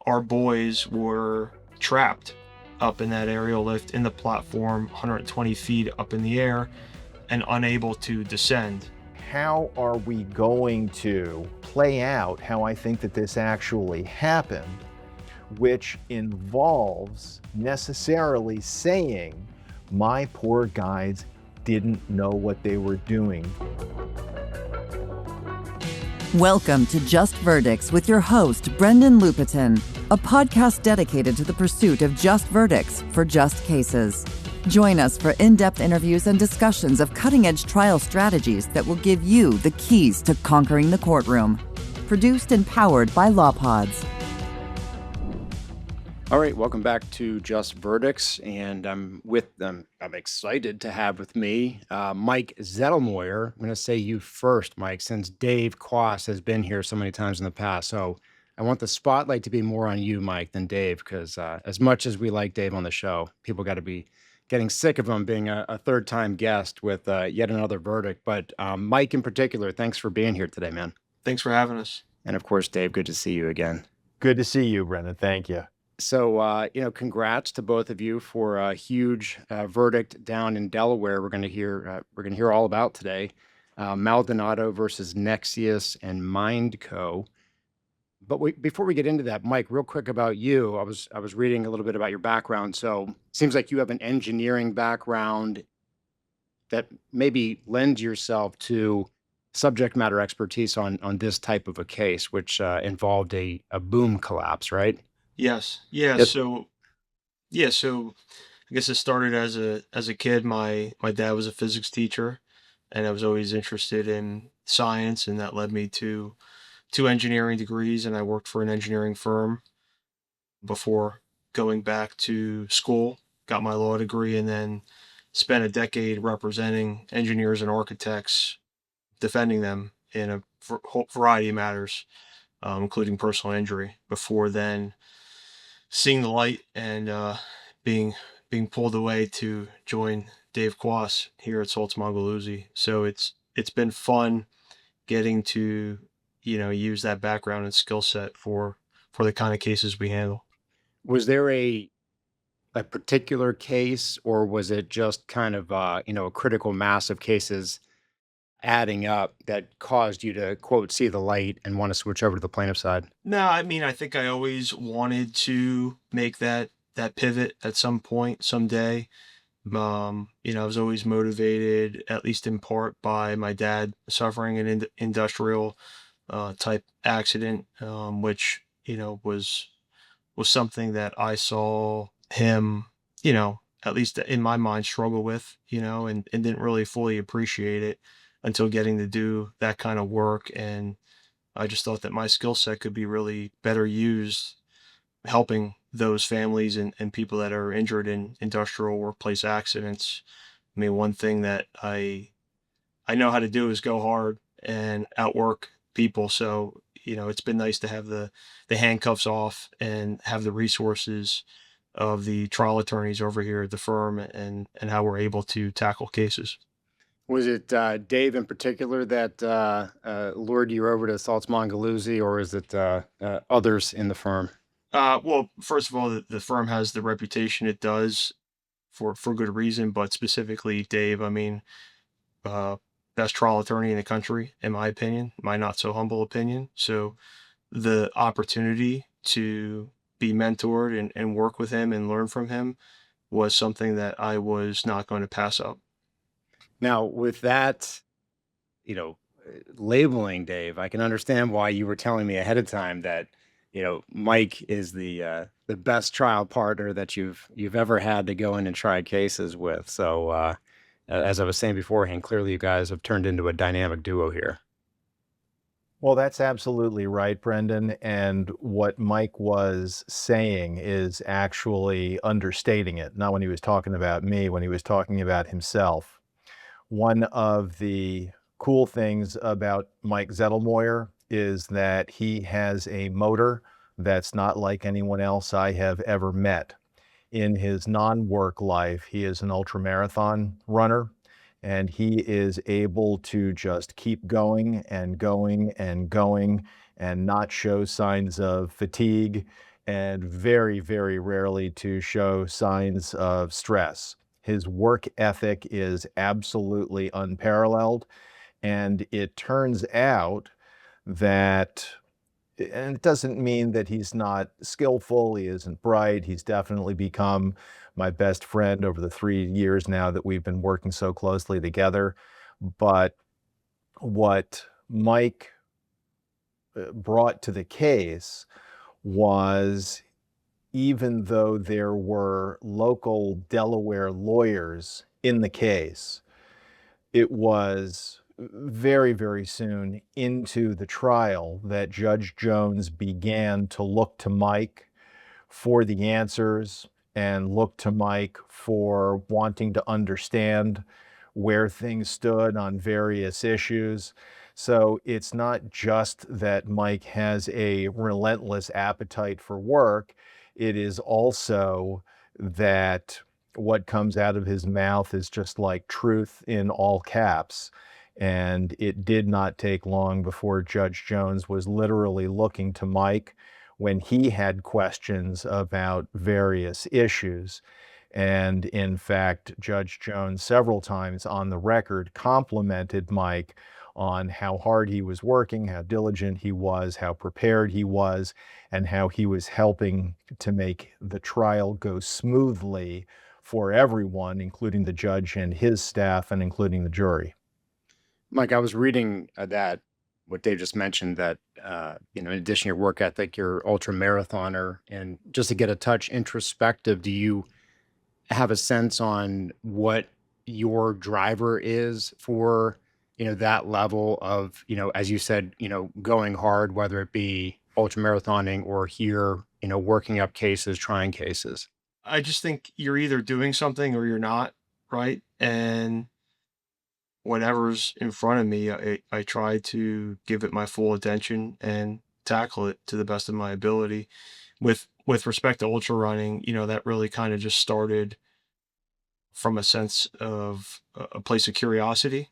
our boys were trapped up in that aerial lift in the platform 120 feet up in the air and unable to descend. How are we going to play out how I think that this actually happened, which involves necessarily saying my poor guys didn't know what they were doing. Welcome to Just Verdicts with your host, Brendan Lupetin, a podcast dedicated to the pursuit of just verdicts for just cases. Join us for in-depth interviews and discussions of cutting-edge trial strategies that will give you the keys to conquering the courtroom. Produced and powered by LawPods. All right, welcome back to Just Verdicts, and I'm excited to have with me Mike Zettlemoyer. I'm going to say you first, Mike, since Dave Kwass has been here so many times in the past. So I want the spotlight to be more on you, Mike, than Dave, because as much as we like Dave on the show, people got to be getting sick of him being a third-time guest with yet another verdict. But Mike in particular, thanks for being here today, man. Thanks for having us. And of course, Dave, good to see you again. Good to see you, Brendan. Thank you. So, congrats to both of you for a huge verdict down in Delaware. We're going to hear all about today. Maldonado versus Nexius and Mindco. But before we get into that, Mike, real quick about you. I was reading a little bit about your background. So, it seems like you have an engineering background that maybe lends yourself to subject matter expertise on this type of a case, which involved a boom collapse, right? Yes. Yeah. Yep. So I guess it started as a kid. My dad was a physics teacher, and I was always interested in science, and that led me to two engineering degrees, and I worked for an engineering firm before going back to school, got my law degree, and then spent a decade representing engineers and architects, defending them in a variety of matters, including personal injury, before then seeing the light and being pulled away to join Dave Kwass here at Salts Mangaluzzi. So it's been fun getting to use that background and skill set for the kind of cases we handle. Was there a particular case, or was it just kind of a critical mass of cases adding up that caused you to, quote, see the light and want to switch over to the plaintiff side? No, I mean, I think I always wanted to make that pivot at some point, someday. I was always motivated, at least in part, by my dad suffering an industrial type accident, which, was something that I saw him, at least in my mind, struggle with, and didn't really fully appreciate it until getting to do that kind of work. And I just thought that my skill set could be really better used helping those families and people that are injured in industrial workplace accidents. I mean, one thing that I know how to do is go hard and outwork people. So, it's been nice to have the handcuffs off and have the resources of the trial attorneys over here at the firm and how we're able to tackle cases. Was it Dave in particular that lured you over to Salts Mangaluzzi, or is it others in the firm? Well, first of all, the firm has the reputation it does for good reason, but specifically Dave, I mean, best trial attorney in the country, in my opinion, my not so humble opinion. So the opportunity to be mentored and work with him and learn from him was something that I was not going to pass up. Now, with that, labeling, Dave, I can understand why you were telling me ahead of time that, Mike is the best trial partner that you've ever had to go in and try cases with. So, as I was saying beforehand, clearly you guys have turned into a dynamic duo here. Well, that's absolutely right, Brendan. And what Mike was saying is actually understating it. Not when he was talking about me, when he was talking about himself. One of the cool things about Mike Zettlemoyer is that he has a motor that's not like anyone else I have ever met. In his non-work life, he is an ultramarathon runner, and he is able to just keep going and going and going and not show signs of fatigue and very, very rarely to show signs of stress. His work ethic is absolutely unparalleled. And it turns out that, and it doesn't mean that he's not skillful, he isn't bright. He's definitely become my best friend over the 3 years now that we've been working so closely together. But what Mike brought to the case was, even though there were local Delaware lawyers in the case, it was very, very soon into the trial that Judge Jones began to look to Mike for the answers and look to Mike for wanting to understand where things stood on various issues. So it's not just that Mike has a relentless appetite for work, it is also that what comes out of his mouth is just like truth in all caps. And it did not take long before Judge Jones was literally looking to Mike when he had questions about various issues. And in fact, Judge Jones several times on the record complimented Mike on how hard he was working, how diligent he was, how prepared he was, and how he was helping to make the trial go smoothly for everyone, including the judge and his staff, and including the jury. Mike, I was reading that what Dave just mentioned, that in addition to your work ethic, you're ultra marathoner, and just to get a touch introspective, do you have a sense on what your driver is for that level of as you said, going hard, whether it be ultra marathoning or here working up cases, trying cases? I just think you're either doing something or you're not, right? And whatever's in front of me, I try to give it my full attention and tackle it to the best of my ability. With respect to ultra running, that really kind of just started from a sense of a place of curiosity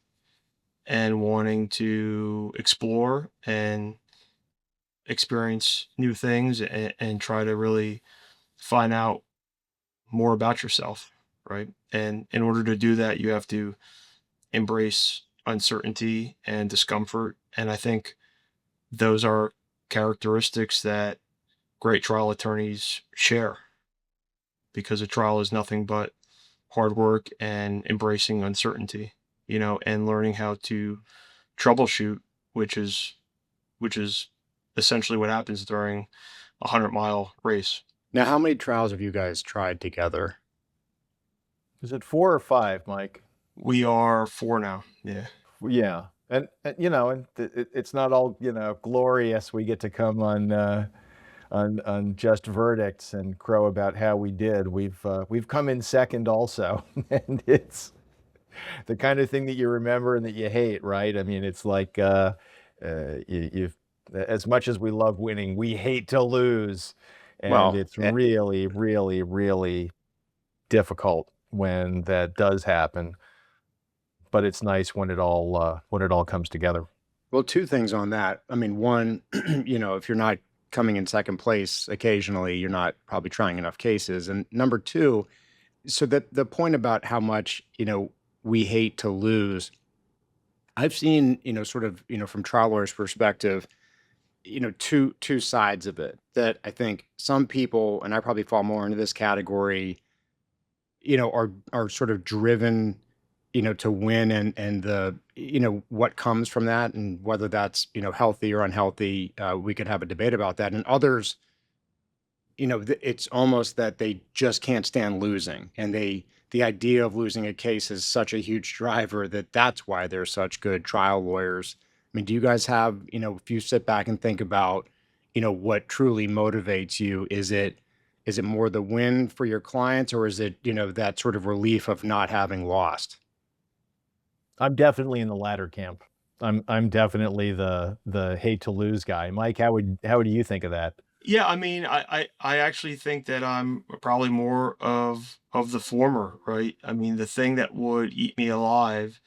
and wanting to explore and experience new things, and try to really find out more about yourself, right? And in order to do that, you have to embrace uncertainty and discomfort. And I think those are characteristics that great trial attorneys share, because a trial is nothing but hard work and embracing uncertainty, and learning how to troubleshoot, which is essentially what happens during a 100-mile race. Now, how many trials have you guys tried together? Is it 4 or 5, Mike? We are 4 now. Yeah. Yeah. And it's not all, glorious. We get to come on Just Verdicts and crow about how we did. We've come in second also. And it's the kind of thing that you remember and that you hate, right? I mean, it's like, you've, as much as we love winning, we hate to lose. And it's really, really, really difficult when that does happen. But it's nice when it all comes together. Well, two things on that. I mean, one, if you're not coming in second place occasionally, you're not probably trying enough cases. And number two, so that the point about how much, we hate to lose, I've seen, sort of, from trial lawyers' perspective, two sides of it, that I think some people, and I probably fall more into this category, are sort of driven, to win, and the, what comes from that, and whether that's, healthy or unhealthy, we could have a debate about that. And others, it's almost that they just can't stand losing, and the idea of losing a case is such a huge driver that's why they're such good trial lawyers. I mean, do you guys have, if you sit back and think about, what truly motivates you, is it more the win for your clients, or is it, that sort of relief of not having lost? I'm definitely in the latter camp. I'm definitely the hate to lose guy. Mike, how do you think of that? Yeah, I mean, I actually think that I'm probably more of the former, right? I mean, the thing that would eat me alive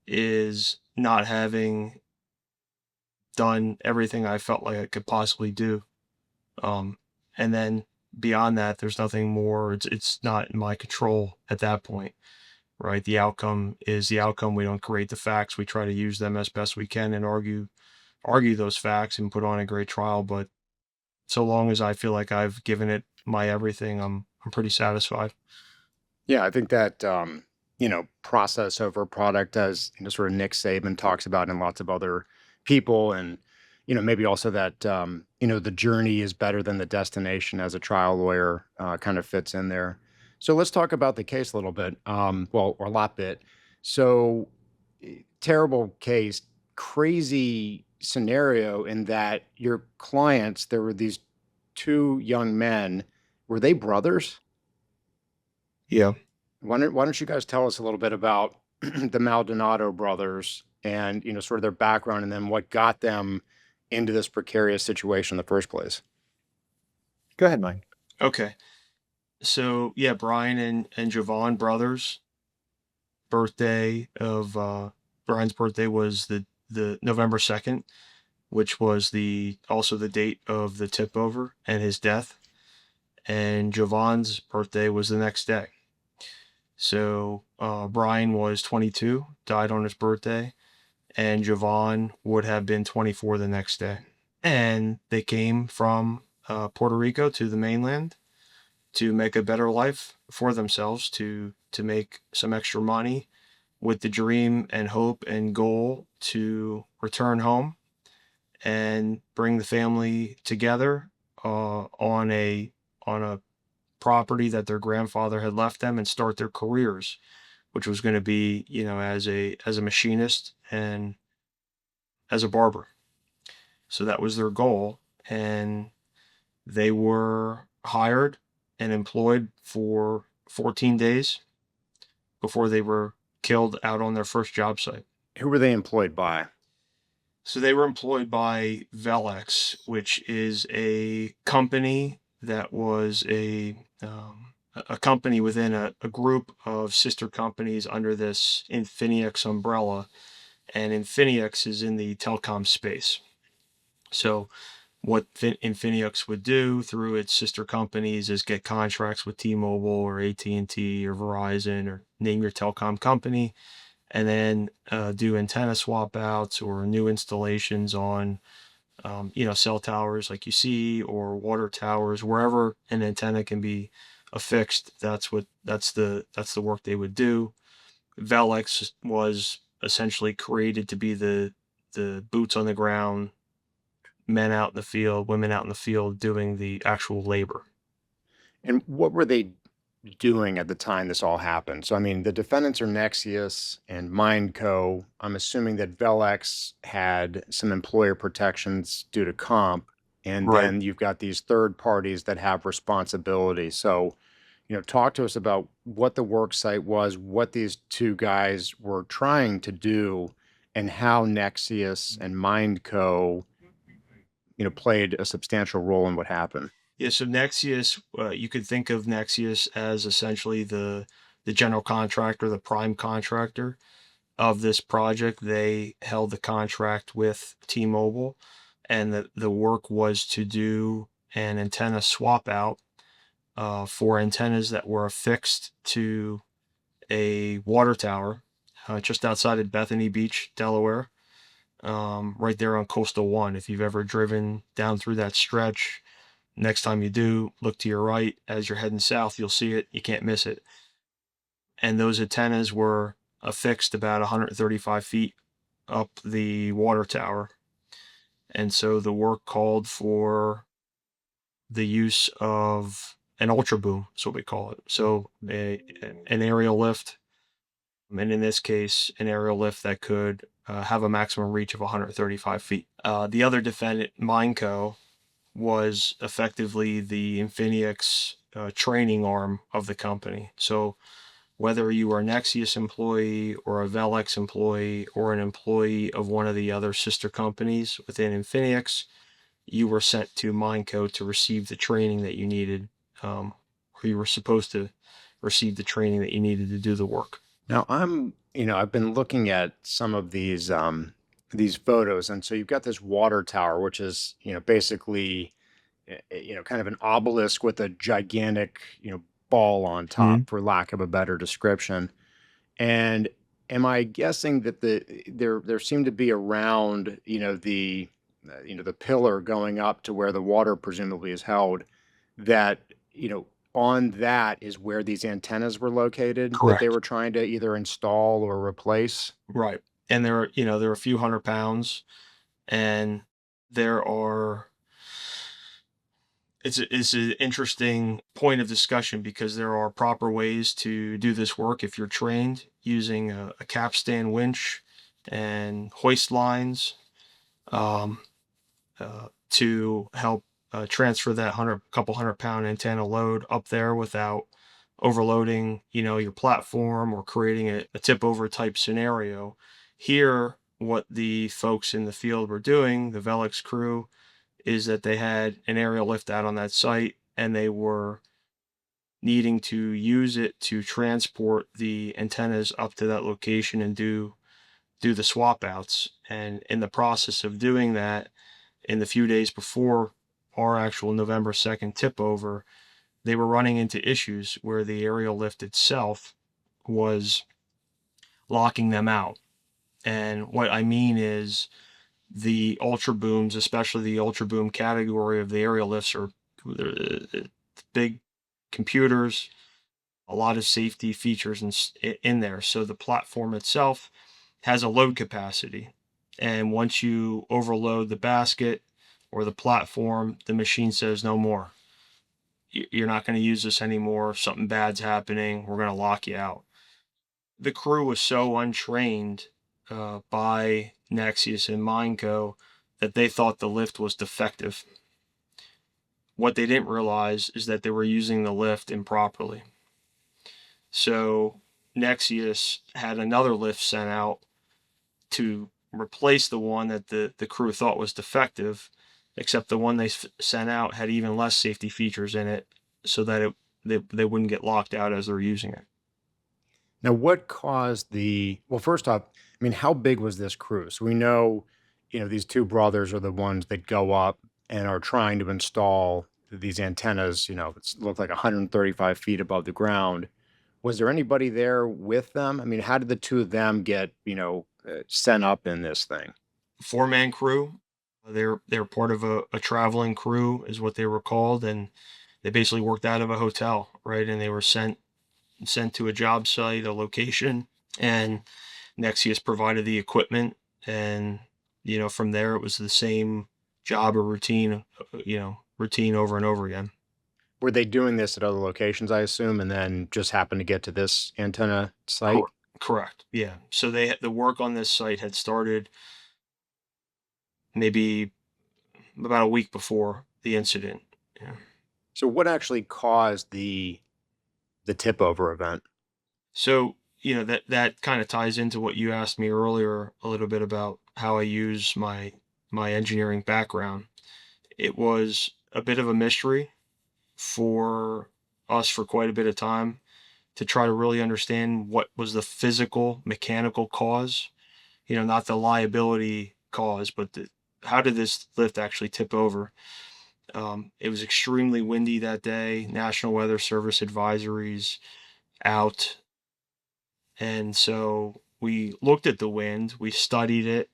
is not having done everything I felt like I could possibly do. And then beyond that, there's nothing more. It's not in my control at that point, right? The outcome is the outcome. We don't create the facts. We try to use them as best we can and argue those facts and put on a great trial. But so long as I feel like I've given it my everything, I'm pretty satisfied. Yeah, I think that process over product, as sort of Nick Saban talks about, and lots of other people, and maybe also that the journey is better than the destination as a trial lawyer kind of fits in there. So let's talk about the case a little bit, or a lot bit. So terrible case, crazy scenario in that your clients, there were these two young men, were they brothers? Yeah. Why don't you guys tell us a little bit about the Maldonado brothers and, sort of their background and then what got them into this precarious situation in the first place? Go ahead, Mike. Okay. So yeah, Bryan and Jovan brothers. Birthday of Brian's birthday was the November 2nd, which was also the date of the tip over and his death. And Jovan's birthday was the next day. So Bryan was 22, died on his birthday, and Jovan would have been 24 the next day. And they came from Puerto Rico to the mainland to make a better life for themselves, to make some extra money, with the dream and hope and goal to return home and bring the family together on a property that their grandfather had left them and start their careers, which was going to be, as a machinist and as a barber. So that was their goal, and they were hired and employed for 14 days before they were killed out on their first job site. Who were they employed by? So they were employed by Velex, which is a company that was a company within a group of sister companies under this Infinix umbrella, and Infinix is in the telecom space. So what Infinix would do through its sister companies is get contracts with T-Mobile or AT&T or Verizon, or name your telecom company, and then do antenna swap outs or new installations on cell towers like you see, or water towers, wherever an antenna can be affixed. That's the work they would do. Velex was essentially created to be the boots on the ground, men out in the field, women out in the field doing the actual labor. And what were they doing at the time this all happened? So, I mean, the defendants are Nexius and Mindco. I'm assuming that Velex had some employer protections due to comp, and Right. then you've got these third parties that have responsibility. So, talk to us about what the work site was, what these two guys were trying to do, and how Nexius and Mindco, played a substantial role in what happened. Yeah, so Nexius, you could think of Nexius as essentially the general contractor, the prime contractor of this project. They held the contract with T-Mobile, and the work was to do an antenna swap out for antennas that were affixed to a water tower just outside of Bethany Beach, Delaware, right there on Coastal One. If you've ever driven down through that stretch, next time you do, look to your right as you're heading south. You'll see it. You can't miss it. And those antennas were affixed about 135 feet up the water tower. And so the work called for the use of an ultra boom, is what we call it. So an aerial lift, and in this case, an aerial lift that could have a maximum reach of 135 feet. The other defendant, Mindco, was effectively the Infinix training arm of the company. So whether you are a Nexius employee or a Velex employee or an employee of one of the other sister companies within Infinix, you were sent to Mindco to receive the training that you needed, or you were supposed to receive the training that you needed to do the work. Now I've been looking at some of these photos, and so you've got this water tower, which is, basically kind of an obelisk with a gigantic, ball on top, for lack of a better description. And am I guessing that there seemed to be around, the pillar going up to where the water presumably is held, that, on that is where these antennas were located that they Correct. were trying to either install or replace? Right. And they're a few hundred pounds, and there are it's an interesting point of discussion because there are proper ways to do this work if you're trained using a capstan winch and hoist lines, um, to help transfer that couple 100-pound antenna load up there without overloading, your platform or creating a tip over type scenario. Here, what the folks in the field were doing, the Velix crew, is that they had an aerial lift out on that site and they were needing to use it to transport the antennas up to that location and do the swap outs. And in the process of doing that, in the few days before our actual November 2nd tip over, they were running into issues where the aerial lift itself was locking them out. And what I mean is the ultra booms, especially the ultra boom category of the aerial lifts, are big computers, a lot of safety features in there. So the platform itself has a load capacity. And once you overload the basket or the platform, the machine says no more. You're not going to use this anymore. Something bad's happening. We're going to lock you out. The crew was so untrained by Nexius and Mineco that they thought the lift was defective. What they didn't realize is that they were using the lift improperly. So Nexius had another lift sent out to replace the one that the crew thought was defective, except the one they sent out had even less safety features in it so that they wouldn't get locked out as they're using it. Now, what caused well, first off, I mean, how big was this crew? So we know, these two brothers are the ones that go up and are trying to install these antennas, it looked like 135 feet above the ground. Was there anybody there with them? I mean, how did the two of them get, sent up in this thing? 4-man crew. They're part of a traveling crew is what they were called, and they basically worked out of a hotel, right? And they were sent to a job site, a location, and Nexius provided the equipment, and from there it was the same job or routine over and over again. Were they doing this at other locations, I assume, and then just happened to get to this antenna site? Correct. Yeah. So the work on this site had started maybe about a week before the incident. Yeah. So what actually caused the tip over event? So, that kind of ties into what you asked me earlier a little bit about how I use my engineering background. It was a bit of a mystery for us for quite a bit of time to try to really understand what was the physical, mechanical cause, not the liability cause, but how did this lift actually tip over? It was extremely windy that day, National Weather Service advisories out. And so we looked at the wind, we studied it,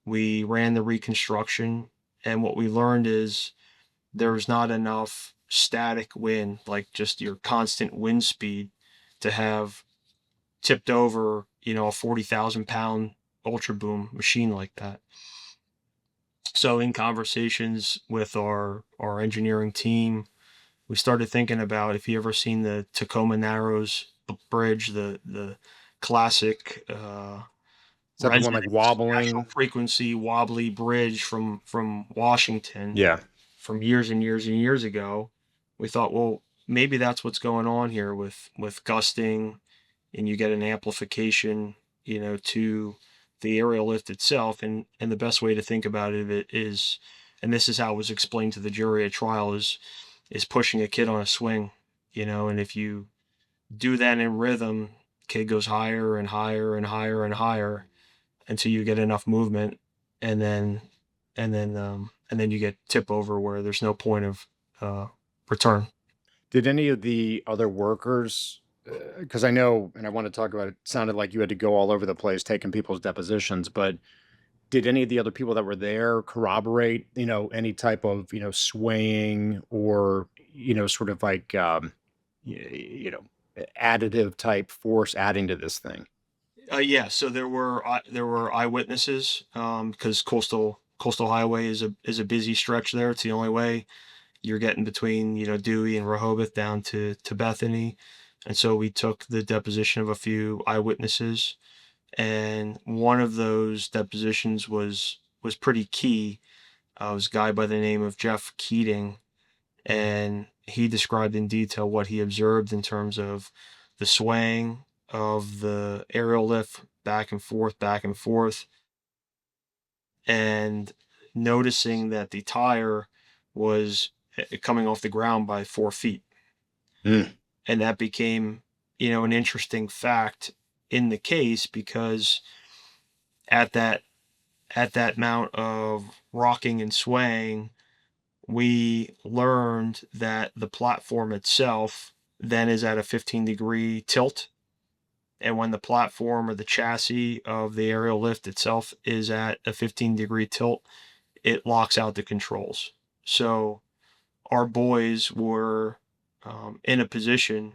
we ran the reconstruction, and what we learned is there's not enough static wind, like just your constant wind speed, to have tipped over, a 40,000 pound ultra boom machine like that. So in conversations with our engineering team, we started thinking about, if you ever seen the Tacoma Narrows bridge, the classic Is that the one like wobbling? frequency wobbly bridge from Washington. Yeah. From years and years and years ago, we thought, well, maybe that's what's going on here with gusting, and you get an amplification, to the aerial lift itself. And the best way to think about it is, and this is how it was explained to the jury at trial, is pushing a kid on a swing, and if you do that in rhythm, kid goes higher and higher and higher and higher until you get enough movement, and then you get tip over where there's no point of return. Did any of the other workers, because I know, and I want to talk about it, sounded like you had to go all over the place taking people's depositions, but did any of the other people that were there corroborate, any type of, swaying or, sort of like, additive type force adding to this thing? Yeah, so there were eyewitnesses because coastal highway is a busy stretch there. It's the only way you're getting between Dewey and Rehoboth down to Bethany, and so we took the deposition of a few eyewitnesses, and one of those depositions was pretty key. It was a guy by the name of Jeff Keating, and he described in detail what he observed in terms of the swaying of the aerial lift back and forth, and noticing that the tire was coming off the ground by 4 feet. And that became, an interesting fact in the case because at that amount of rocking and swaying, we learned that the platform itself then is at a 15-degree tilt. And when the platform or the chassis of the aerial lift itself is at a 15-degree tilt, it locks out the controls. So our boys were in a position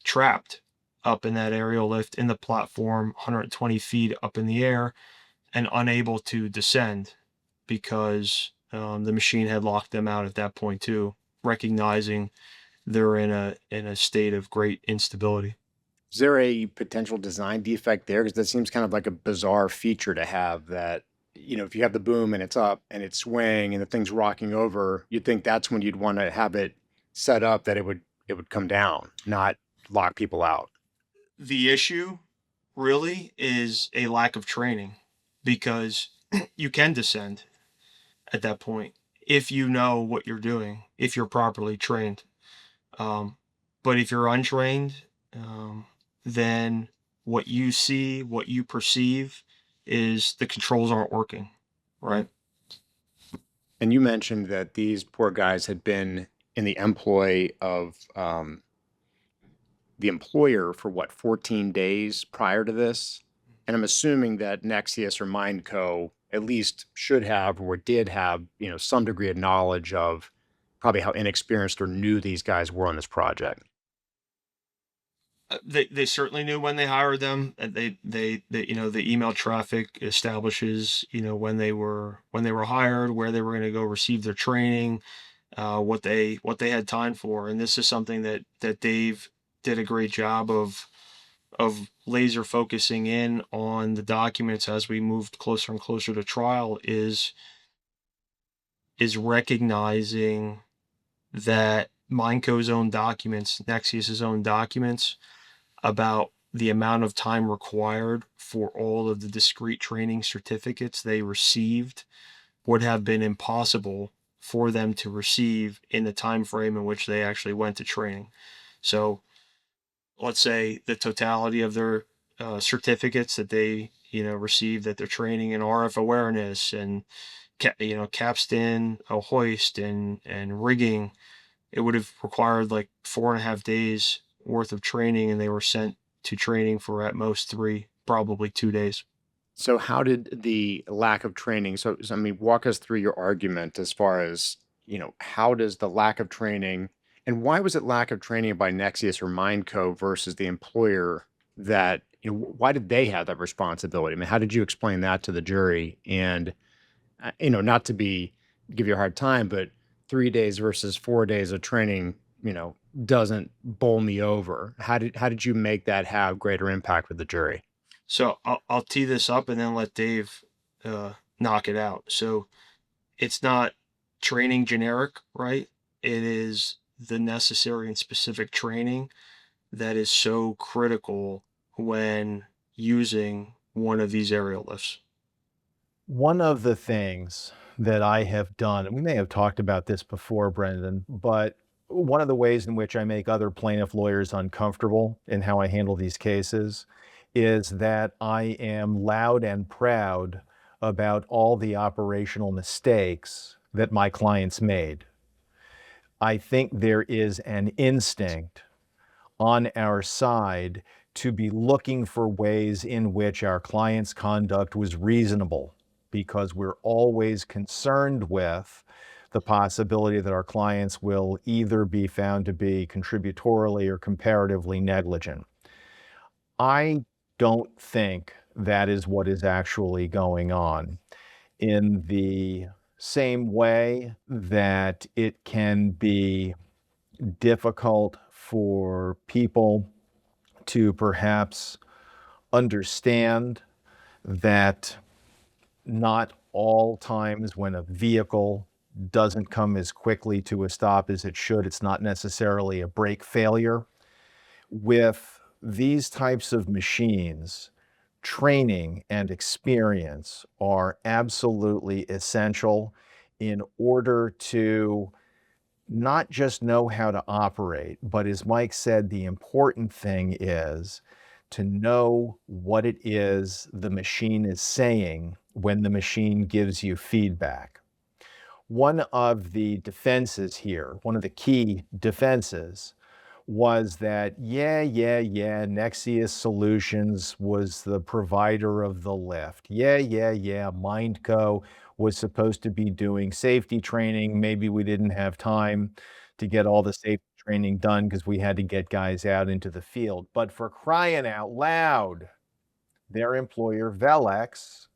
trapped up in that aerial lift in the platform 120 feet up in the air and unable to descend because the machine had locked them out at that point too, recognizing they're in a state of great instability. Is there a potential design defect there? Because that seems kind of like a bizarre feature to have that, if you have the boom and it's up and it's swaying and the thing's rocking over, you'd think that's when you'd want to have it set up that it would come down, not lock people out. The issue really is a lack of training because you can descend at that point if you know what you're doing, if you're properly trained. But if you're untrained, then what you see, what you perceive is the controls aren't working, right? And you mentioned that these poor guys had been in the employ of the employer for 14 days prior to this? And I'm assuming that Nexius or Mindco at least should have or did have, some degree of knowledge of probably how inexperienced or new these guys were on this project. They certainly knew when they hired them. They the email traffic establishes when they were hired, where they were going to go receive their training, what they had time for, and this is something that Dave did a great job of laser focusing in on the documents as we moved closer and closer to trial is recognizing that Mindco's own documents, Nexius's own documents about the amount of time required for all of the discrete training certificates they received would have been impossible for them to receive in the time frame in which they actually went to training. So let's say the totality of their certificates that they received, that they're training in RF awareness and capstan, a hoist and rigging, it would have required like 4.5 days worth of training, and they were sent to training for at most 3, probably 2 days. So how did the lack of training, so I mean, walk us through your argument as far as, how does the lack of training, and why was it lack of training by Nexius or Mindco versus the employer that, why did they have that responsibility? I mean, how did you explain that to the jury? And, not to give you a hard time, but 3 days versus 4 days of training, doesn't bowl me over. How did you make that have greater impact with the jury? So I'll tee this up and then let Dave knock it out. So it's not training generic, right? It is the necessary and specific training that is so critical when using one of these aerial lifts. One of the things that I have done, and we may have talked about this before, Brendan, but one of the ways in which I make other plaintiff lawyers uncomfortable in how I handle these cases is that I am loud and proud about all the operational mistakes that my clients made. I think there is an instinct on our side to be looking for ways in which our client's conduct was reasonable, because we're always concerned with the possibility that our clients will either be found to be contributorily or comparatively negligent. I don't think that is what is actually going on. In the same way that it can be difficult for people to perhaps understand that not all times when a vehicle doesn't come as quickly to a stop as it should, it's not necessarily a brake failure. With these types of machines, training and experience are absolutely essential in order to not just know how to operate, but as Mike said, the important thing is to know what it is the machine is saying when the machine gives you feedback. One of the defenses here, one of the key defenses, was that, yeah, Nexius Solutions was the provider of the lift. Yeah, Mindco was supposed to be doing safety training. Maybe we didn't have time to get all the safety training done because we had to get guys out into the field. But for crying out loud, their employer, Velex,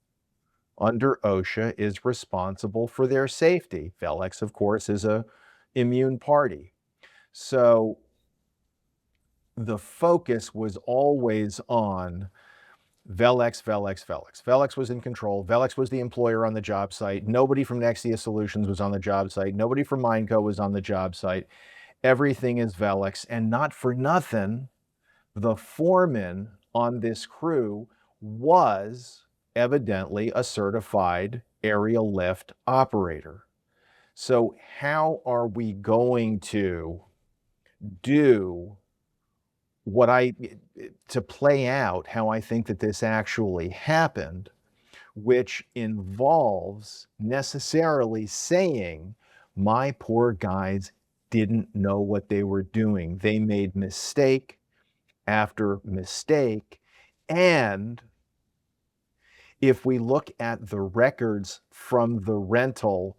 under OSHA, is responsible for their safety. Velex, of course, is a immune party. So the focus was always on Velex. Velex was in control. Velex was the employer on the job site. Nobody from Nexius Solutions was on the job site. Nobody from Mindco was on the job site. Everything is Velex. And not for nothing, the foreman on this crew was evidently a certified aerial lift operator. So how are we going to do to play out how I think that this actually happened, which involves necessarily saying, my poor guys didn't know what they were doing. They made mistake after mistake. And if we look at the records from the rental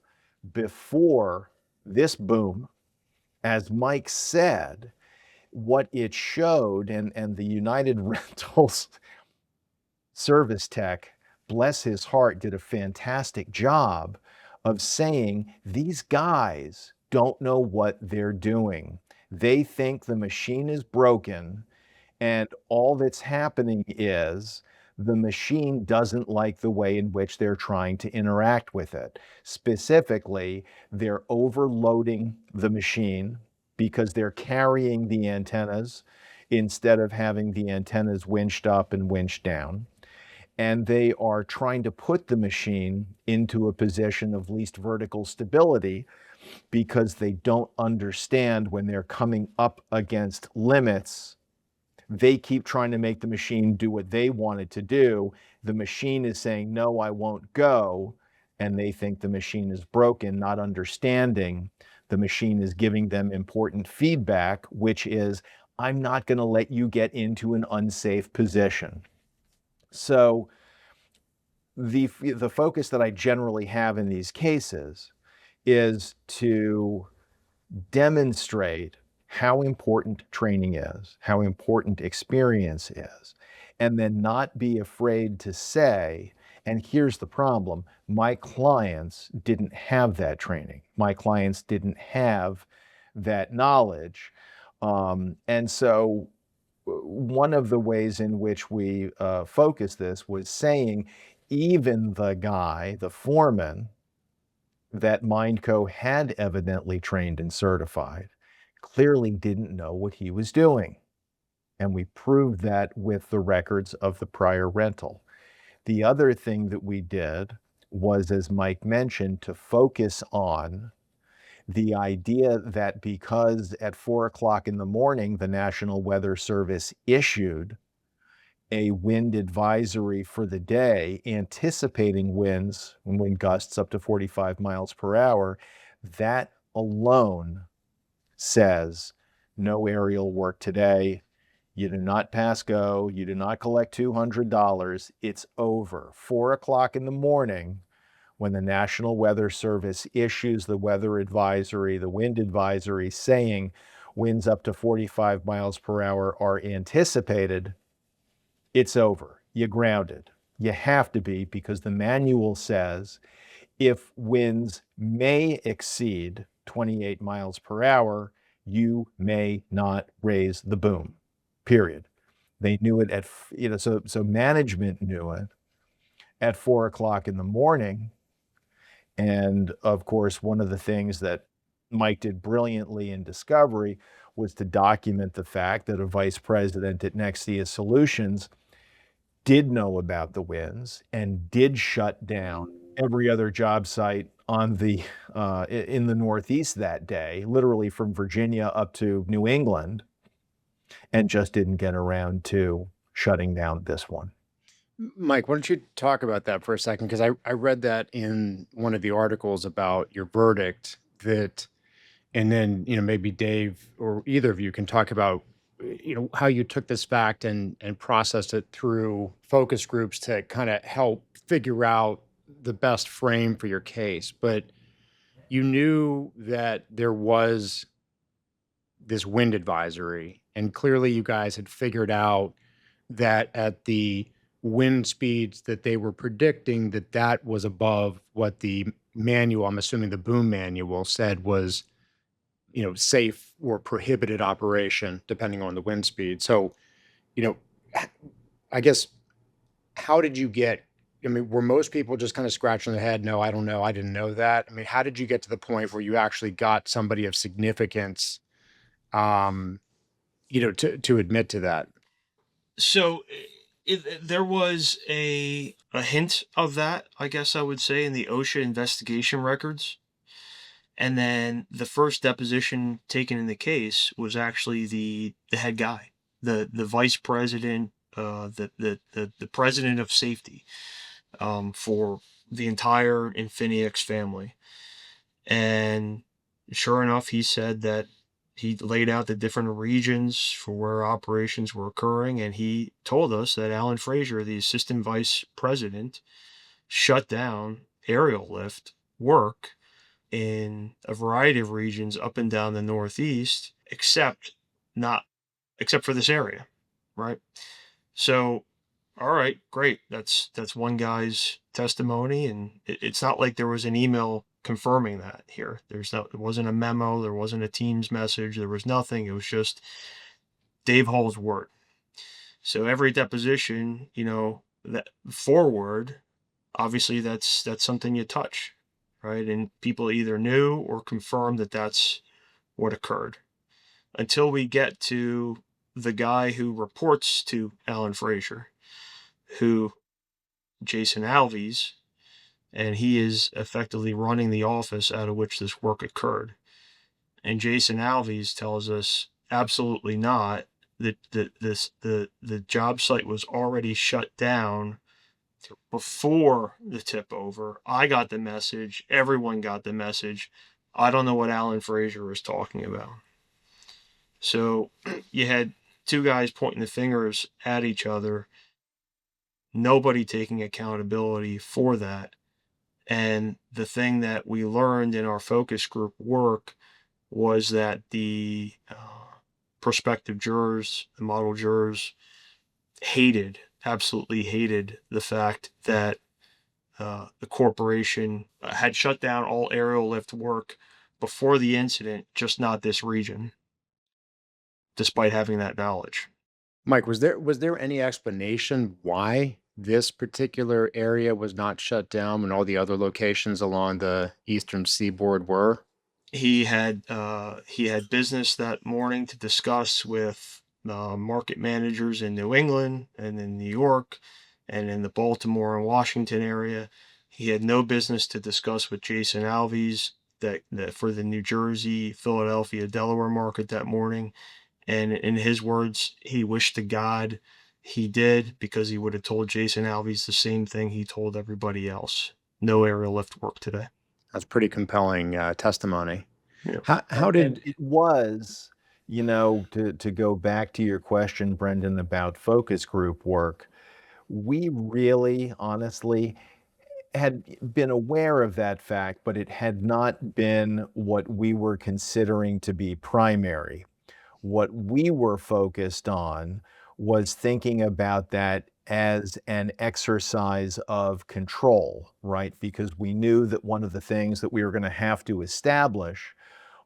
before this boom, as Mike said, what it showed, and the United Rentals service tech, bless his heart, did a fantastic job of saying these guys don't know what they're doing. They think the machine is broken, and all that's happening is the machine doesn't like the way in which they're trying to interact with it. Specifically, they're overloading the machine because they're carrying the antennas instead of having the antennas winched up and winched down. And they are trying to put the machine into a position of least vertical stability because they don't understand when they're coming up against limits. They keep trying to make the machine do what they want it to do. The machine is saying, no, I won't go. And they think the machine is broken, not understanding the machine is giving them important feedback, which is, I'm not going to let you get into an unsafe position. So the focus that I generally have in these cases is to demonstrate how important training is, how important experience is, and then not be afraid to say, and here's the problem, my clients didn't have that training. My clients didn't have that knowledge. And so one of the ways in which we focused this was saying, even the guy, the foreman, that Mindco had evidently trained and certified, clearly didn't know what he was doing. And we proved that with the records of the prior rental. The other thing that we did was, as Mike mentioned, to focus on the idea that because at 4 o'clock in the morning, the National Weather Service issued a wind advisory for the day, anticipating winds, wind gusts up to 45 miles per hour, that alone says no aerial work today. You do not pass go. You do not collect $200. It's over. 4 o'clock in the morning, when the National Weather Service issues the weather advisory, the wind advisory, saying winds up to 45 miles per hour are anticipated, it's over. You're grounded. You have to be, because the manual says if winds may exceed 28 miles per hour, you may not raise the boom, period. They knew it at, so management knew it at 4 o'clock in the morning. And of course, one of the things that Mike did brilliantly in Discovery was to document the fact that a vice president at Nexia Solutions did know about the winds and did shut down every other job site on the in the Northeast that day, literally from Virginia up to New England, and just didn't get around to shutting down this one. Mike, why don't you talk about that for a second? Because I read that in one of the articles about your verdict, that, and then, maybe Dave or either of you can talk about, how you took this fact and processed it through focus groups to kind of help figure out the best frame for your case. But you knew that there was this wind advisory, and clearly you guys had figured out that at the wind speeds that they were predicting, that was above what the manual, I'm assuming the boom manual, said was, safe or prohibited operation, depending on the wind speed. So, I guess, how did you get, were most people just kind of scratching their head? No, I don't know. I didn't know that. How did you get to the point where you actually got somebody of significance, to admit to that? So there was a hint of that, I guess I would say, in the OSHA investigation records. And then the first deposition taken in the case was actually the head guy, the vice president, the president of safety for the entire Infinix family. And sure enough, he said that he laid out the different regions for where operations were occurring, and he told us that Alan Frazier, the assistant vice president, shut down aerial lift work in a variety of regions up and down the Northeast, except for this area, right? So, all right, great. That's one guy's testimony, and it's not like there was an email confirming that here. There wasn't a memo, there wasn't a Teams message, there was nothing. It was just Dave Hall's word. So every deposition, that forward, obviously that's something you touch, right? And people either knew or confirmed that that's what occurred. Until we get to the guy who reports to Alan Frazier, Jason Alves, and he is effectively running the office out of which this work occurred. And Jason Alves tells us absolutely not, that the job site was already shut down before the tip over. I got the message. Everyone got the message. I don't know what Alan Frazier was talking about. So you had two guys pointing the fingers at each other, nobody taking accountability for that. And the thing that we learned in our focus group work was that the prospective jurors, the model jurors, absolutely hated the fact that the corporation had shut down all aerial lift work before the incident, just not this region, despite having that knowledge. Mike, was there any explanation why this particular area was not shut down when all the other locations along the eastern seaboard were? He had business that morning to discuss with market managers in New England and in New York and in the Baltimore and Washington area. He had no business to discuss with Jason Alves that for the New Jersey, Philadelphia, Delaware market that morning. And in his words, he wished to God he did, because he would have told Jason Alves the same thing he told everybody else. No aerial lift work today. That's pretty compelling testimony. How And did it was, to go back to your question, Brendan, about focus group work, we really, honestly, had been aware of that fact, but it had not been what we were considering to be primary. What we were focused on was thinking about that as an exercise of control, right? Because we knew that one of the things that we were going to have to establish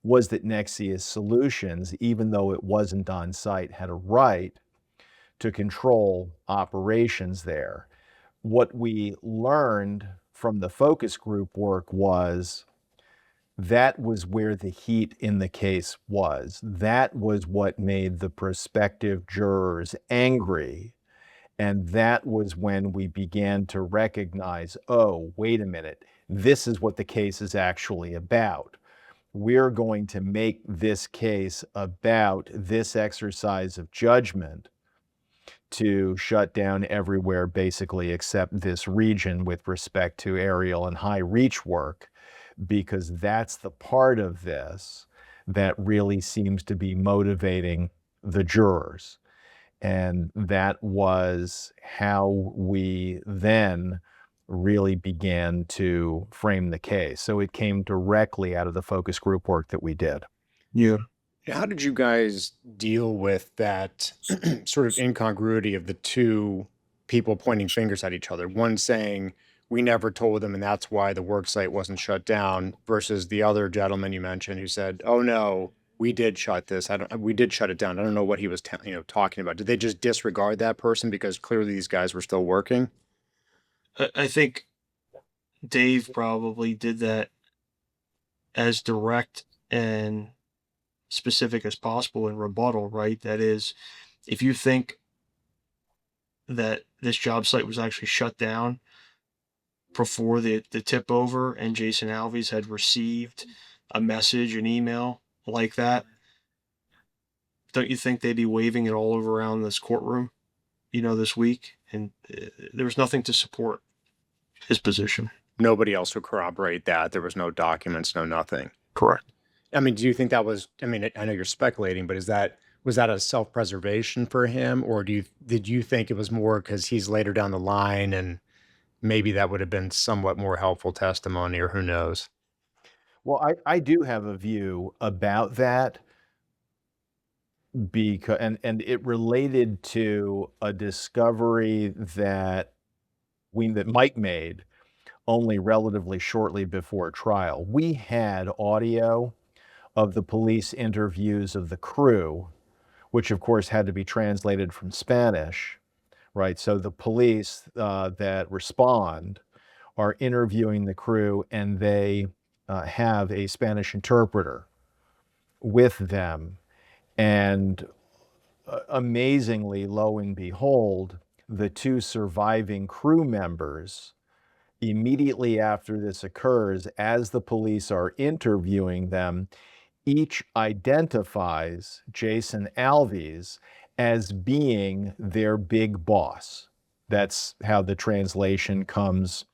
was that Nexius Solutions, even though it wasn't on site, had a right to control operations there. What we learned from the focus group work was that was where the heat in the case was. That was what made the prospective jurors angry. And that was when we began to recognize, oh, wait a minute, this is what the case is actually about. We're going to make this case about this exercise of judgment to shut down everywhere basically except this region with respect to aerial and high reach work, because that's the part of this that really seems to be motivating the jurors. And that was how we then really began to frame the case. So it came directly out of the focus group work that we did. Yeah. how did you guys deal with that sort of incongruity of the two people pointing fingers at each other? One saying, we never told them, and that's why the work site wasn't shut down, versus the other gentleman you mentioned who said, oh no, we did shut this. We did shut it down. I don't know what he was talking about. Did they just disregard that person because clearly these guys were still working? I think Dave probably did that as direct and specific as possible in rebuttal, right? That is, if you think that this job site was actually shut down before the tip over and Jason Alves had received a message, an email like that, don't you think they'd be waving it all over around this courtroom, this week? And there was nothing to support his position. Nobody else would corroborate that. There was no documents, no nothing. Correct. I mean, do you think that was, I mean, I know you're speculating, but was that a self-preservation for him? Or did you think it was more because he's later down the line and maybe that would have been somewhat more helpful testimony, or who knows? Well, I do have a view about that, because and it related to a discovery that Mike made only relatively shortly before trial. We had audio of the police interviews of the crew, which of course had to be translated from Spanish, right? So the police that respond are interviewing the crew, and they have a Spanish interpreter with them. And amazingly, lo and behold, the two surviving crew members, immediately after this occurs, as the police are interviewing them, each identifies Jason Alves as being their big boss. That's how the translation comes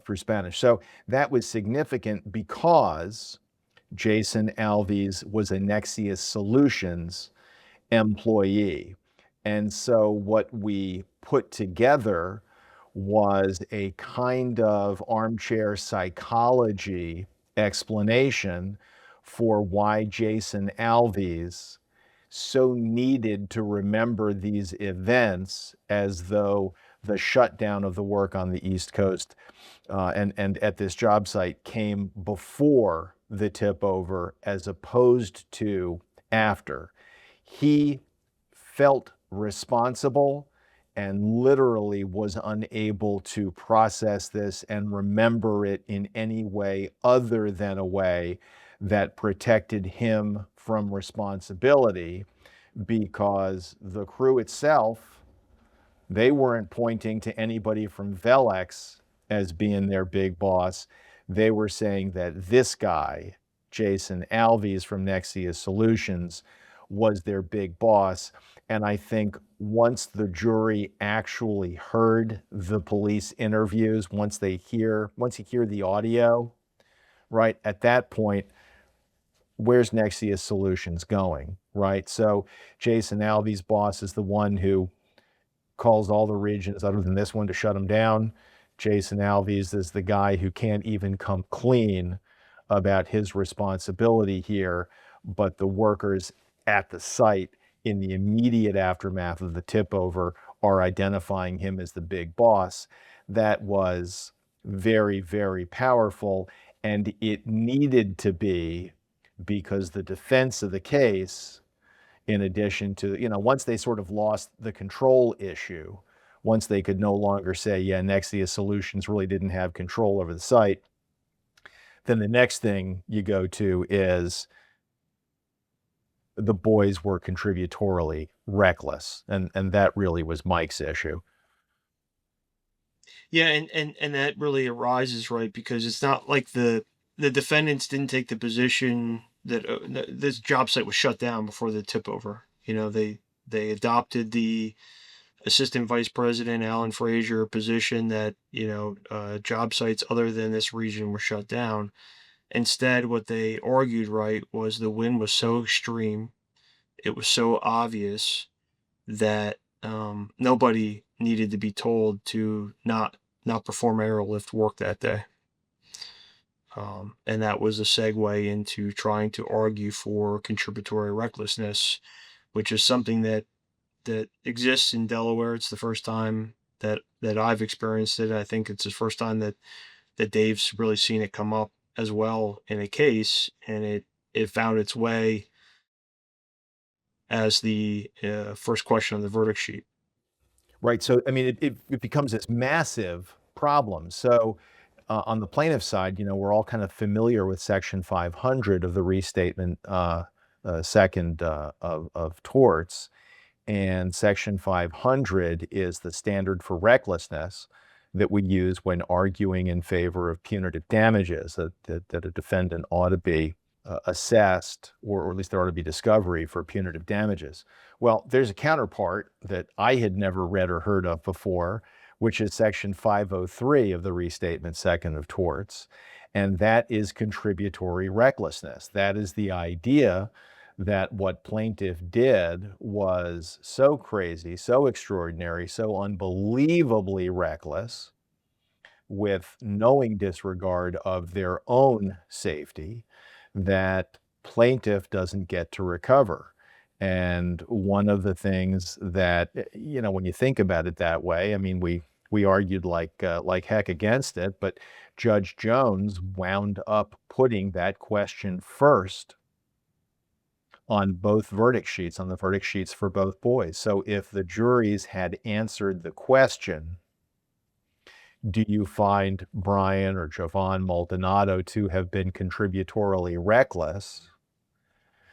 through Spanish. So that was significant because Jason Alves was a Nexius Solutions employee. And so what we put together was a kind of armchair psychology explanation for why Jason Alves so needed to remember these events as though the shutdown of the work on the East Coast and at this job site came before the tip over as opposed to after. He felt responsible and literally was unable to process this and remember it in any way other than a way that protected him from responsibility, because the crew itself, they weren't pointing to anybody from Velex as being their big boss. They were saying that this guy, Jason Alves from Nexius Solutions, was their big boss. And I think once the jury actually heard the police interviews, once you hear the audio, right, at that point, where's Nexius Solutions going, right? So Jason Alvey's boss is the one who calls all the regions other than this one to shut them down. Jason Alvey's is the guy who can't even come clean about his responsibility here, but the workers at the site in the immediate aftermath of the tip over are identifying him as the big boss. That was very, very powerful, and it needed to be, because the defense of the case, in addition to, once they sort of lost the control issue, once they could no longer say, yeah, Nexius Solutions really didn't have control over the site, then the next thing you go to is the boys were contributorily reckless. And that really was Mike's issue. Yeah, and that really arises, right, because it's not like the defendants didn't take the position that this job site was shut down before the tip over. They adopted the assistant vice president Alan Frazier position that job sites other than this region were shut down. Instead, what they argued, right, was the wind was so extreme, it was so obvious that nobody needed to be told to not perform airlift work that day. And that was a segue into trying to argue for contributory recklessness, which is something that exists in Delaware. It's the first time that I've experienced it. I think it's the first time that Dave's really seen it come up as well in a case, and it found its way as the first question on the verdict sheet. Right. So, I mean, it becomes this massive problem. So on the plaintiff side, we're all kind of familiar with Section 500 of the restatement second of torts. And Section 500 is the standard for recklessness that we use when arguing in favor of punitive damages, that a defendant ought to be assessed, or at least there ought to be discovery for punitive damages. Well, there's a counterpart that I had never read or heard of before, which is Section 503 of the restatement second of torts, and that is contributory recklessness. That is the idea that what plaintiff did was so crazy, so extraordinary, so unbelievably reckless, with knowing disregard of their own safety, that plaintiff doesn't get to recover. And one of the things that, when you think about it that way, I mean, we argued like heck against it, but Judge Jones wound up putting that question first on both verdict sheets, on the verdict sheets for both boys. So if the juries had answered the question, do you find Bryan or Jovan Maldonado to have been contributorily reckless,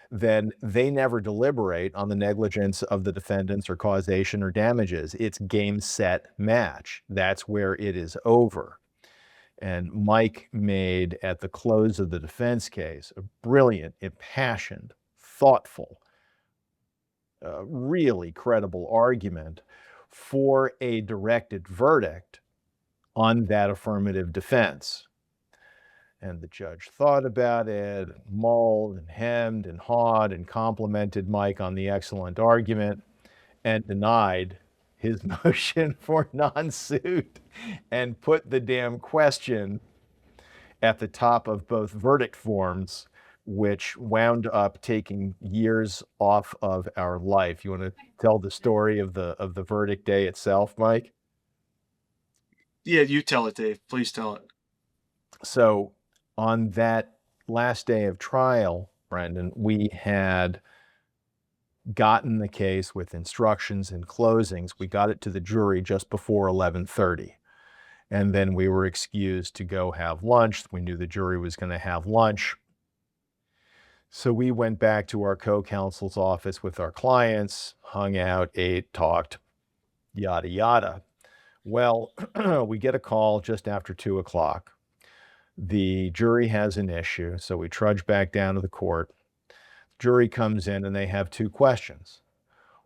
then they never deliberate on the negligence of the defendants or causation or damages. It's game, set, match. That's where it is over. And Mike made, at the close of the defense case, a brilliant, impassioned, thoughtful, really credible argument for a directed verdict on that affirmative defense. And the judge thought about it, mulled and hemmed and hawed and complimented Mike on the excellent argument, and denied his motion for non-suit and put the damn question at the top of both verdict forms, which wound up taking years off of our life. You want to tell the story of the verdict day itself, Mike? Yeah, you tell it, Dave. Please tell it. So on that last day of trial, Brendan, we had gotten the case with instructions and closings. We got it to the jury just before 11:30. And then we were excused to go have lunch. We knew the jury was going to have lunch. So we went back to our co-counsel's office with our clients, hung out, ate, talked, yada, yada. Well, we get a call just after 2 o'clock. The jury has an issue, so we trudge back down to the court. Jury comes in and they have two questions.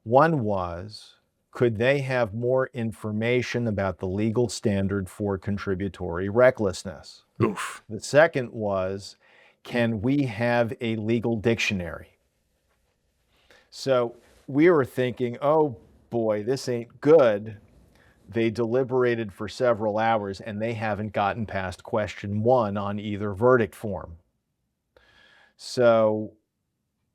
One was, could they have more information about the legal standard for contributory recklessness? Oof. The second was, can we have a legal dictionary? So we were thinking, oh boy, this ain't good. They deliberated for several hours and they haven't gotten past question 1 on either verdict form. So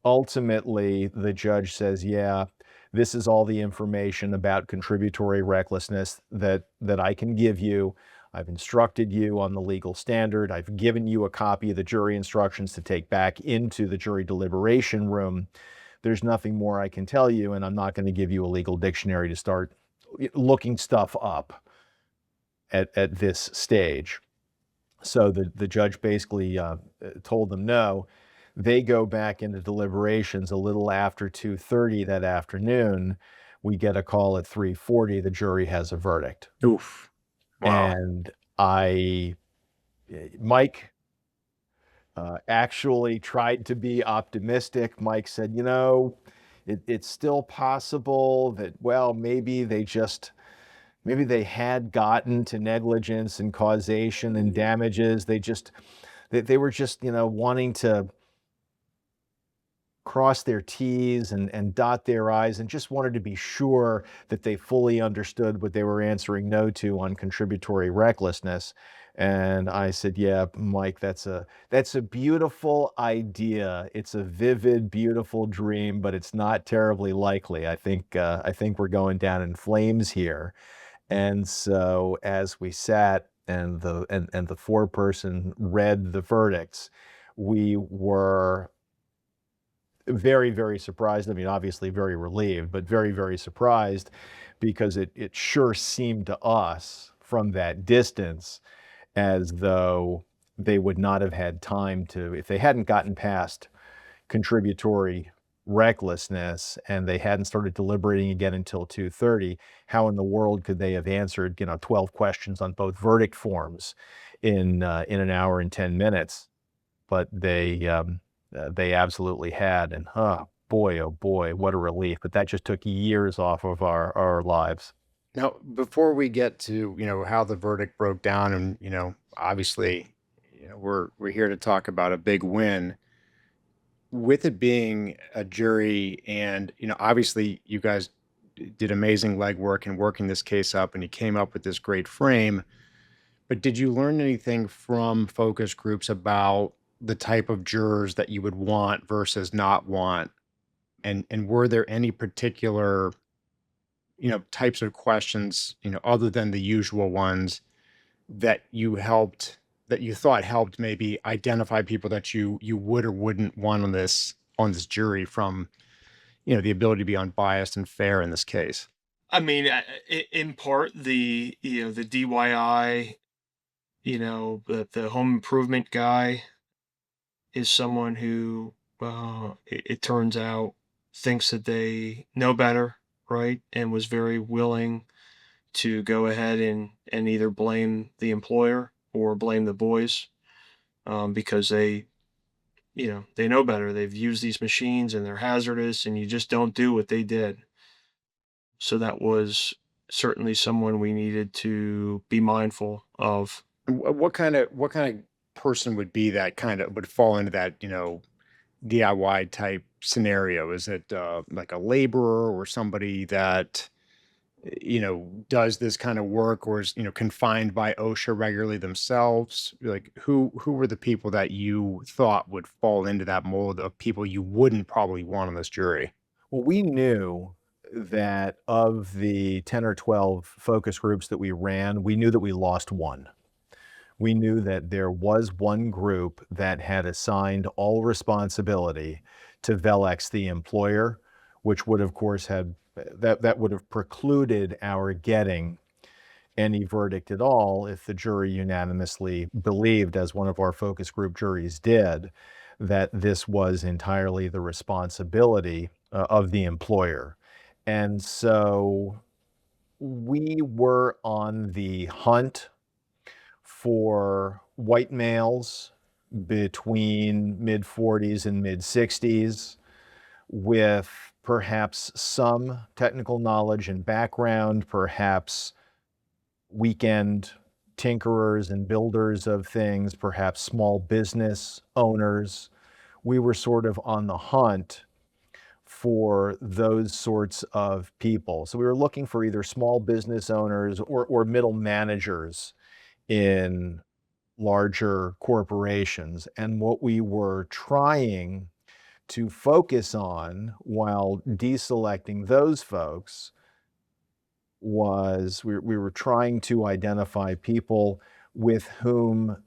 ultimately, the judge says, yeah, this is all the information about contributory recklessness that I can give you. I've instructed you on the legal standard. I've given you a copy of the jury instructions to take back into the jury deliberation room. There's nothing more I can tell you, and I'm not going to give you a legal dictionary to start looking stuff up at this stage. So the judge basically told them no. They go back into deliberations a little after 2:30 that afternoon. We get a call at 3:40. The jury has a verdict. Oof. Wow. And Mike actually tried to be optimistic. Mike said, you know, it's still possible that, well, maybe they had gotten to negligence and causation and damages. They were just, you know, wanting to cross their T's and dot their I's and just wanted to be sure that they fully understood what they were answering no to on contributory recklessness. And I said, yeah, Mike, that's a beautiful idea. It's a vivid, beautiful dream, but it's not terribly likely. I think we're going down in flames here. And so as we sat and the foreperson read the verdicts, we were very, very surprised. I mean, obviously very relieved, but very, very surprised, because it sure seemed to us from that distance as though they would not have had time to, if they hadn't gotten past contributory recklessness and they hadn't started deliberating again until 2:30, how in the world could they have answered, 12 questions on both verdict forms in an hour and 10 minutes? But they absolutely had, and oh boy, what a relief. But that just took years off of our lives. Now, before we get to, how the verdict broke down and, obviously, we're here to talk about a big win. With it being a jury and, obviously you guys did amazing legwork in working this case up and you came up with this great frame. But did you learn anything from focus groups about the type of jurors that you would want versus not want? And were there any particular, types of questions, other than the usual ones that you thought helped maybe identify people that you would or wouldn't want on this jury from, the ability to be unbiased and fair in this case? I mean, in part, the DIY, the home improvement guy is someone who, it turns out, thinks that they know better, right? And was very willing to go ahead and either blame the employer or blame the boys, because they know better. They've used these machines and they're hazardous, and you just don't do what they did. So that was certainly someone we needed to be mindful of. What kind of person would be that would fall into that, DIY type scenario? Is it like a laborer or somebody that, does this kind of work or is, confined by OSHA regularly themselves? Like who were the people that you thought would fall into that mold of people you wouldn't probably want on this jury? Well, we knew that of the 10 or 12 focus groups that we ran, we knew that we lost one. We knew that there was one group that had assigned all responsibility to Velex, the employer, which would, of course, that would have precluded our getting any verdict at all if the jury unanimously believed, as one of our focus group juries did, that this was entirely the responsibility of the employer. And so we were on the hunt for white males between mid-40s and mid-60s with perhaps some technical knowledge and background, perhaps weekend tinkerers and builders of things, perhaps small business owners. We were sort of on the hunt for those sorts of people. So we were looking for either small business owners or middle managers in larger corporations. And what we were trying to focus on while deselecting those folks was we were trying to identify people with whom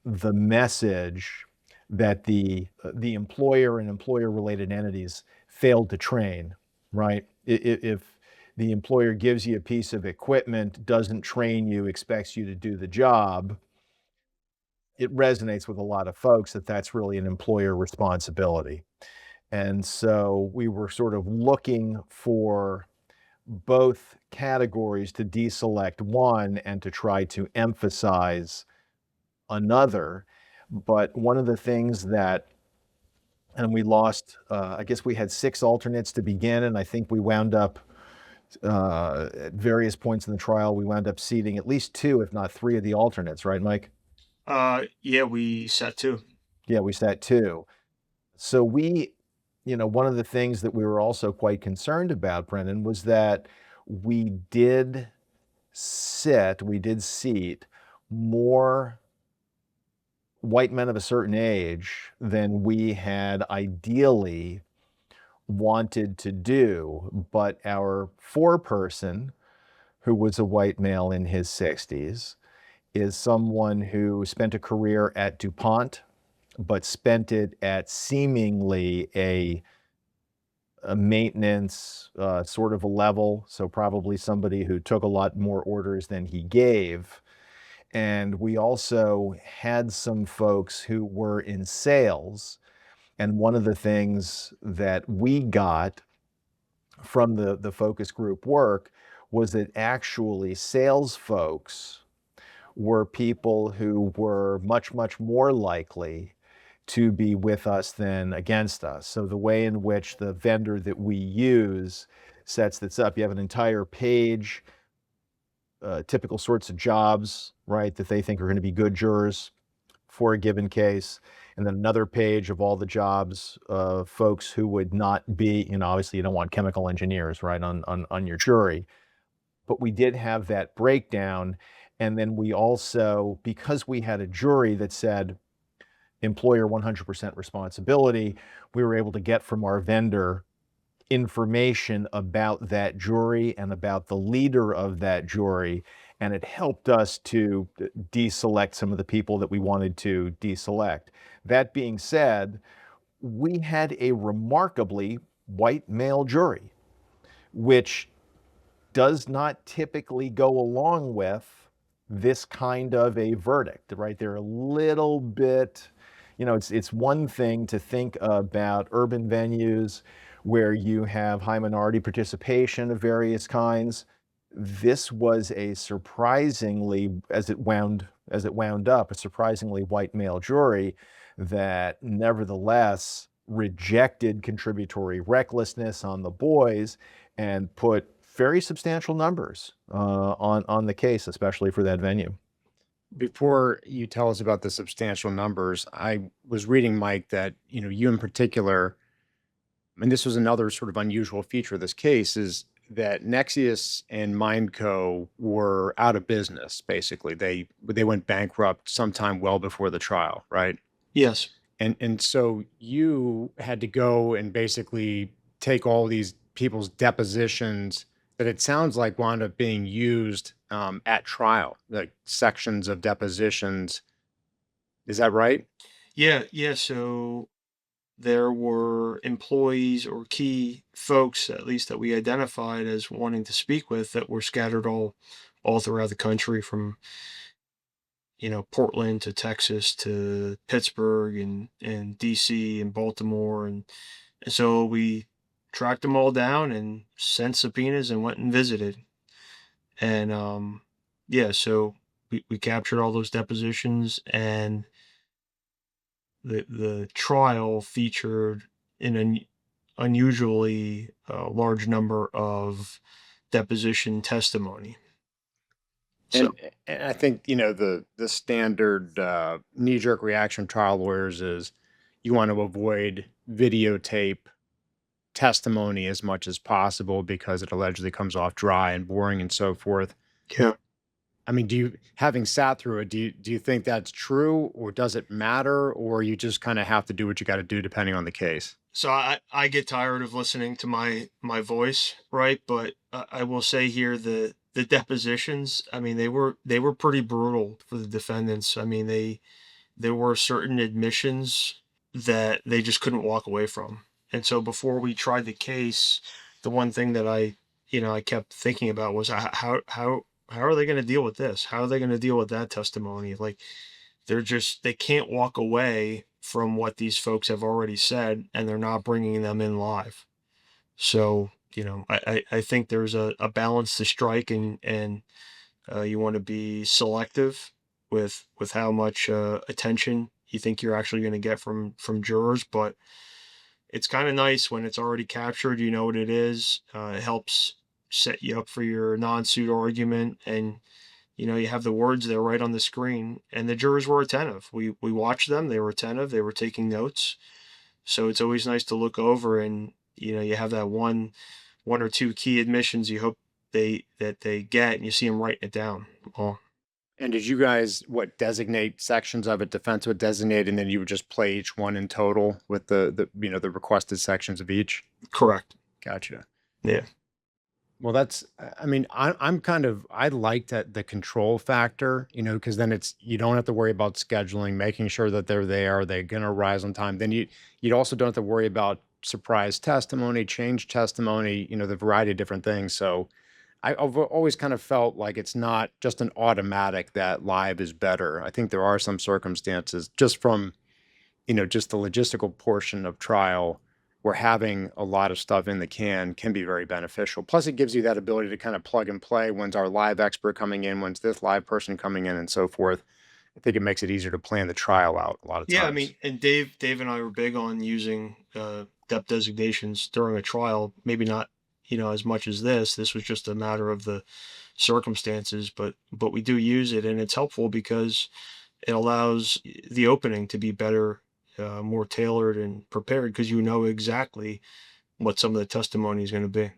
the message that the employer and employer related entities failed to train, right? If the employer gives you a piece of equipment, doesn't train you, expects you to do the job, it resonates with a lot of folks that that's really an employer responsibility. And so we were sort of looking for both categories to deselect one and to try to emphasize another. But one of the things that, and we lost, I guess we had 6 alternates to begin, and I think we wound up, at various points in the trial, we wound up seating at least 2, if not 3 of the alternates, right, Mike? Yeah, we sat 2. Yeah, we sat 2. So one of the things that we were also quite concerned about, Brendan, was that we did seat more white men of a certain age than we had ideally wanted to do. But our foreperson, who was a white male in his 60s, is someone who spent a career at DuPont, but spent it at seemingly a maintenance sort of a level. So probably somebody who took a lot more orders than he gave. And we also had some folks who were in sales. And one of the things that we got from the focus group work was that actually sales folks were people who were much, much more likely to be with us than against us. So the way in which the vendor that we use sets this up, you have an entire page, typical sorts of jobs, right, that they think are going to be good jurors for a given case. And then another page of all the jobs of folks who would not be, obviously you don't want chemical engineers, right, on your jury. But we did have that breakdown. And then we also, because we had a jury that said employer 100% responsibility, we were able to get from our vendor information about that jury and about the leader of that jury. And it helped us to deselect some of the people that we wanted to deselect. That being said, we had a remarkably white male jury, which does not typically go along with this kind of a verdict, right? They're a little bit, it's one thing to think about urban venues where you have high minority participation of various kinds. This was a surprisingly, as it wound up, a surprisingly white male jury that nevertheless rejected contributory recklessness on the boys and put very substantial numbers on the case, especially for that venue. Before you tell us about the substantial numbers, I was reading, Mike, that, you in particular, and this was another sort of unusual feature of this case, is that Nexius and Mindco were out of business, basically. They went bankrupt sometime well before the trial, right? Yes. And so you had to go and basically take all these people's depositions that it sounds like wound up being used at trial, like sections of depositions. Is that right? Yeah. So there were employees or key folks, at least that we identified as wanting to speak with, that were scattered all throughout the country, from Portland to Texas to Pittsburgh and DC and Baltimore, and so we tracked them all down and sent subpoenas and went and visited. And so we captured all those depositions, and the trial featured an unusually large number of deposition testimony. So And I think, the standard knee-jerk reaction trial lawyers is you want to avoid videotape testimony as much as possible because it allegedly comes off dry and boring and so forth. yeah. I mean, having sat through it, do you think that's true, or does it matter, or you just kind of have to do what you got to do depending on the case? So I get tired of listening to my voice, right? But I will say here the depositions. I mean, they were pretty brutal for the defendants. I mean, there were certain admissions that they just couldn't walk away from. And so before we tried the case, the one thing that I kept thinking about was how are they going to deal with this? How are they going to deal with that testimony? Like they can't walk away from what these folks have already said, and they're not bringing them in live. So, I think there's a balance to strike, and you want to be selective with how much attention you think you're actually going to get from jurors. But it's kind of nice when it's already captured. You know what it is. It helps set you up for your non-suit argument, and you have the words there right on the screen. And the jurors were attentive. We watched them. They were attentive. They were taking notes. So it's always nice to look over, and you have that one or two key admissions you hope they get, and you see them writing it down. Well, And did you guys, designate sections of it, defense would designate, and then you would just play each one in total with the requested sections of each? correct. Gotcha. Yeah. Well, I mean, I like that the control factor, because then you don't have to worry about scheduling, making sure that they're there, they're going to arrive on time. Then you also don't have to worry about surprise testimony, change testimony, the variety of different things. So I've always kind of felt like it's not just an automatic that live is better. I think there are some circumstances just from, just the logistical portion of trial where having a lot of stuff in the can be very beneficial. Plus, it gives you that ability to kind of plug and play. When's our live expert coming in? When's this live person coming in, and so forth? I think it makes it easier to plan the trial out a lot of times. Yeah, I mean, and Dave and I were big on using depth designations during a trial. Maybe not, as much as this. This was just a matter of the circumstances, but we do use it, and it's helpful because it allows the opening to be better, more tailored and prepared, because exactly what some of the testimony is going to be.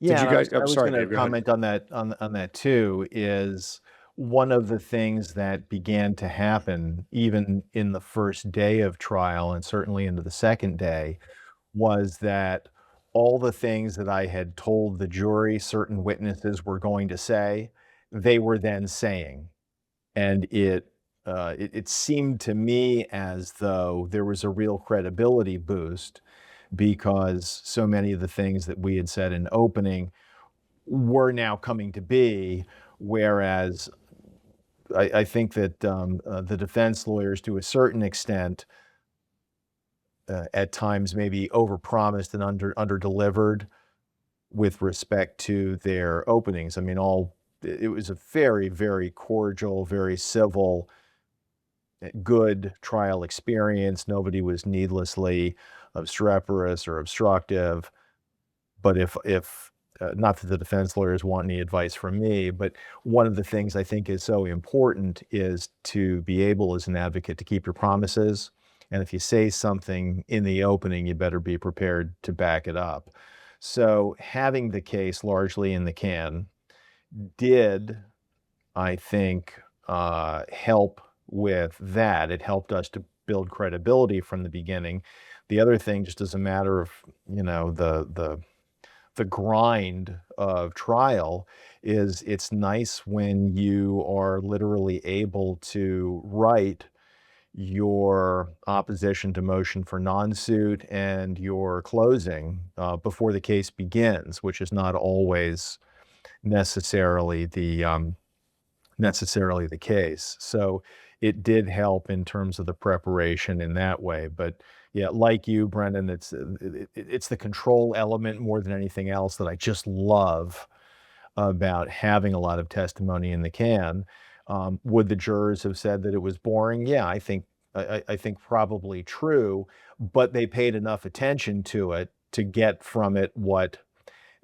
Yeah, you guys? I was Sorry, going to Dave, go ahead. comment on that too. Is one of the things that began to happen even in the first day of trial, and certainly into the second day, was that all the things that I had told the jury certain witnesses were going to say, they were then saying, and it seemed to me as though there was a real credibility boost, because so many of the things that we had said in opening were now coming to be, whereas I think that the defense lawyers, to a certain extent, at times maybe overpromised and under-delivered with respect to their openings. I mean, it was a very, very cordial, very civil, good trial experience. Nobody was needlessly obstreperous or obstructive. But if not that the defense lawyers want any advice from me, but one of the things I think is so important is to be able as an advocate to keep your promises. And if you say something in the opening, you better be prepared to back it up. So having the case largely in the can did, I think, help with that. It helped us to build credibility from the beginning. The other thing, just as a matter of, the grind of trial, is it's nice when you are literally able to write your opposition to motion for non-suit and your closing before the case begins, which is not always necessarily the case. So it did help in terms of the preparation in that way. But yeah, like you, Brendan, it's the control element more than anything else that I just love about having a lot of testimony in the can. Would the jurors have said that it was boring? Yeah, I think probably true, but they paid enough attention to it to get from it what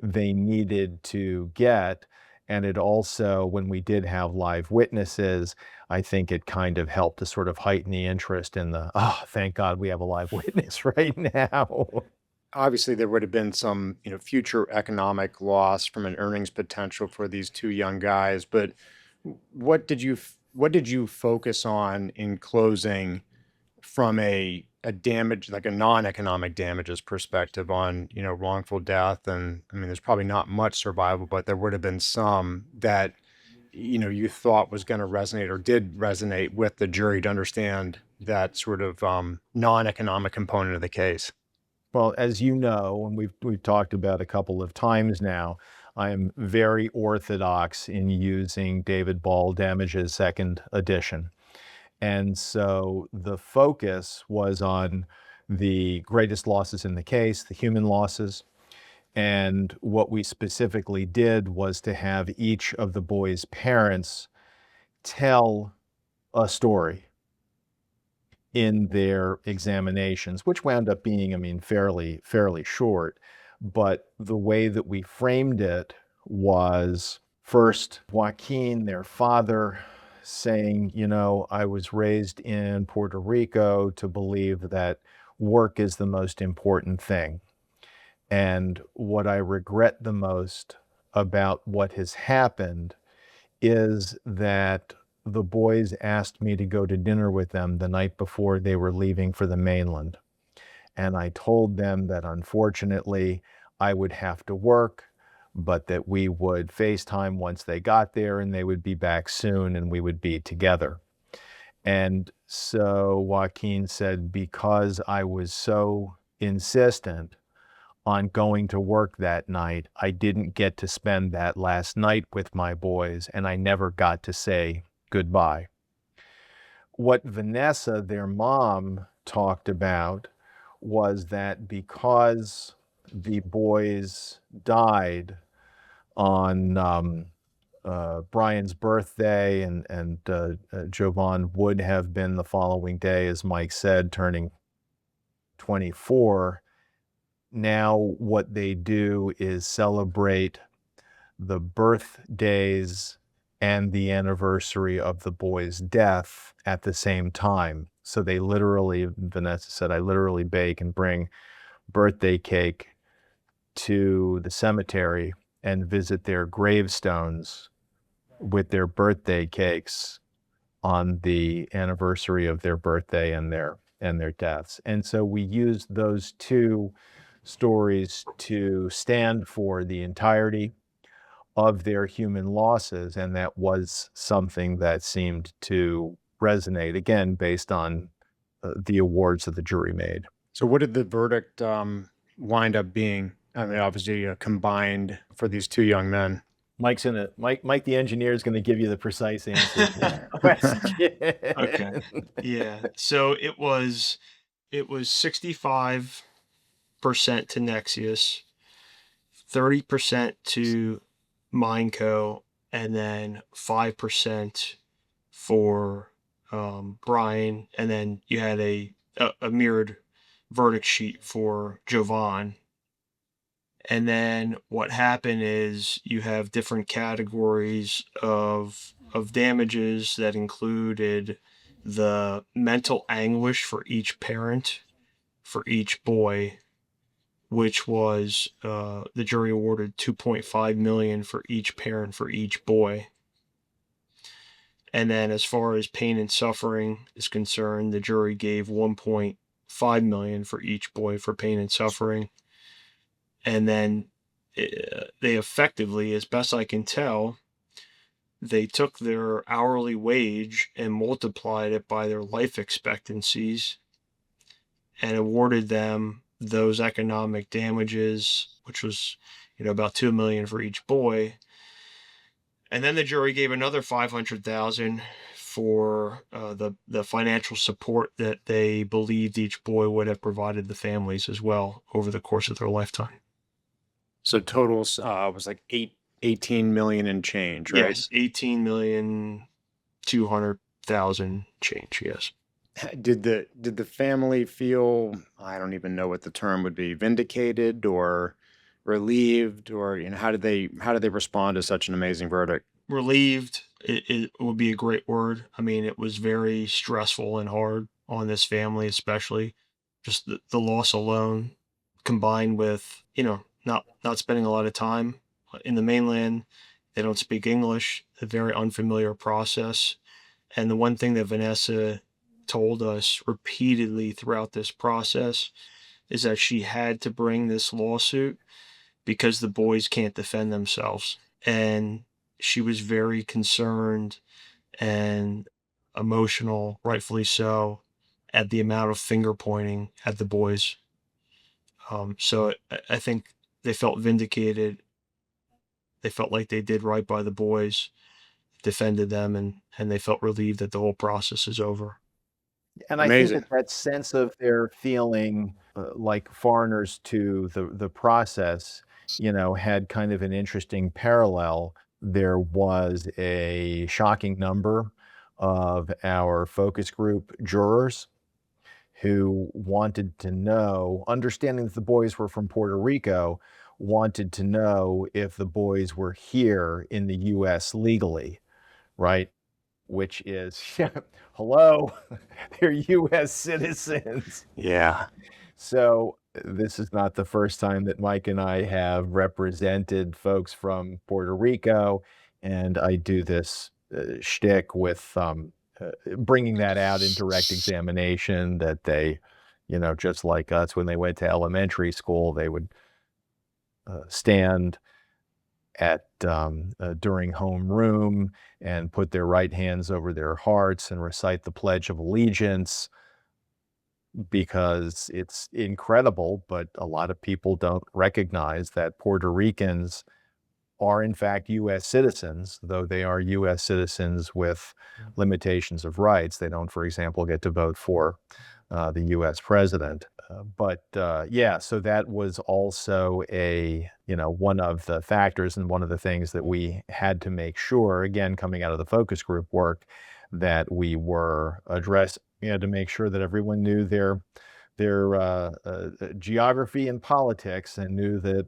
they needed to get. And it also, when we did have live witnesses, I think it kind of helped to sort of heighten the interest in the, oh, thank God we have a live witness right now. Obviously, there would have been some, future economic loss from an earnings potential for these two young guys. But what did you focus on in closing from a damage, like a non-economic damages perspective on, wrongful death? And I mean, there's probably not much survival, but there would have been some that, you thought was going to resonate or did resonate with the jury to understand that sort of non-economic component of the case. Well, as you know, and we've talked about a couple of times now, I am very orthodox in using David Ball Damages second edition. And so the focus was on the greatest losses in the case, the human losses. And what we specifically did was to have each of the boys' parents tell a story in their examinations, which wound up being, I mean, fairly short. But the way that we framed it was first Joaquin, their father, saying, I was raised in Puerto Rico to believe that work is the most important thing. And what I regret the most about what has happened is that the boys asked me to go to dinner with them the night before they were leaving for the mainland. And I told them that unfortunately I would have to work, but that we would FaceTime once they got there and they would be back soon and we would be together. And so Joaquin said, because I was so insistent on going to work that night, I didn't get to spend that last night with my boys, and I never got to say goodbye. What Vanessa, their mom, talked about was that because the boys died on Brian's birthday, and Jovan would have been the following day, as Mike said, turning 24. Now what they do is celebrate the birthdays and the anniversary of the boy's death at the same time. So they literally, Vanessa said, I literally bake and bring birthday cake to the cemetery and visit their gravestones with their birthday cakes on the anniversary of their birthday and their deaths. And so we used those two stories to stand for the entirety of their human losses, and that was something that seemed to resonate, again, based on the awards that the jury made. So what did the verdict wind up being? I mean, obviously combined for these two young men. Mike the engineer is gonna give you the precise answer to that question. Okay. Yeah. So it was 65% to Nexius, 30% to Mineco, and then 5% for Bryan, and then you had a mirrored verdict sheet for Jovan. And then what happened is you have different categories of damages that included the mental anguish for each parent, for each boy, which was the jury awarded $2.5 million for each parent for each boy. And then as far as pain and suffering is concerned, the jury gave $1.5 million for each boy for pain and suffering. And then they effectively, as best I can tell, they took their hourly wage and multiplied it by their life expectancies and awarded them those economic damages, which was, about $2 million for each boy. And then the jury gave another $500,000 for the financial support that they believed each boy would have provided the families as well over the course of their lifetime. So total was like 18 million and change, right? Yes, 18,200,000 change. Yes. Did the family feel, I don't even know what the term would be, vindicated or relieved, or how did they respond to such an amazing verdict? Relieved, it would be a great word. I mean, it was very stressful and hard on this family, especially just the loss alone, combined with, not spending a lot of time in the mainland. They don't speak English, a very unfamiliar process. And the one thing that Vanessa told us repeatedly throughout this process is that she had to bring this lawsuit because the boys can't defend themselves. And she was very concerned and emotional, rightfully so, at the amount of finger pointing at the boys. So I think they felt vindicated. They felt like they did right by the boys, defended them, and they felt relieved that the whole process is over. And I Amazing. think that sense of their feeling like foreigners to the process, had kind of an interesting parallel. There was a shocking number of our focus group jurors who wanted to know, understanding that the boys were from Puerto Rico, wanted to know if the boys were here in the U.S. legally, right? Which is, hello, they're U.S. citizens. Yeah. So this is not the first time that Mike and I have represented folks from Puerto Rico, and I do this shtick with bringing that out in direct examination, that they, just like us, when they went to elementary school, they would stand at during homeroom and put their right hands over their hearts and recite the Pledge of Allegiance, because it's incredible, but a lot of people don't recognize that Puerto Ricans are in fact U.S. citizens, though they are U.S. citizens with limitations of rights. They don't, for example, get to vote for the U.S. president. So that was also one of the factors and one of the things that we had to make sure, again, coming out of the focus group work, that we were addressed. We had to make sure that everyone knew their geography and politics, and knew that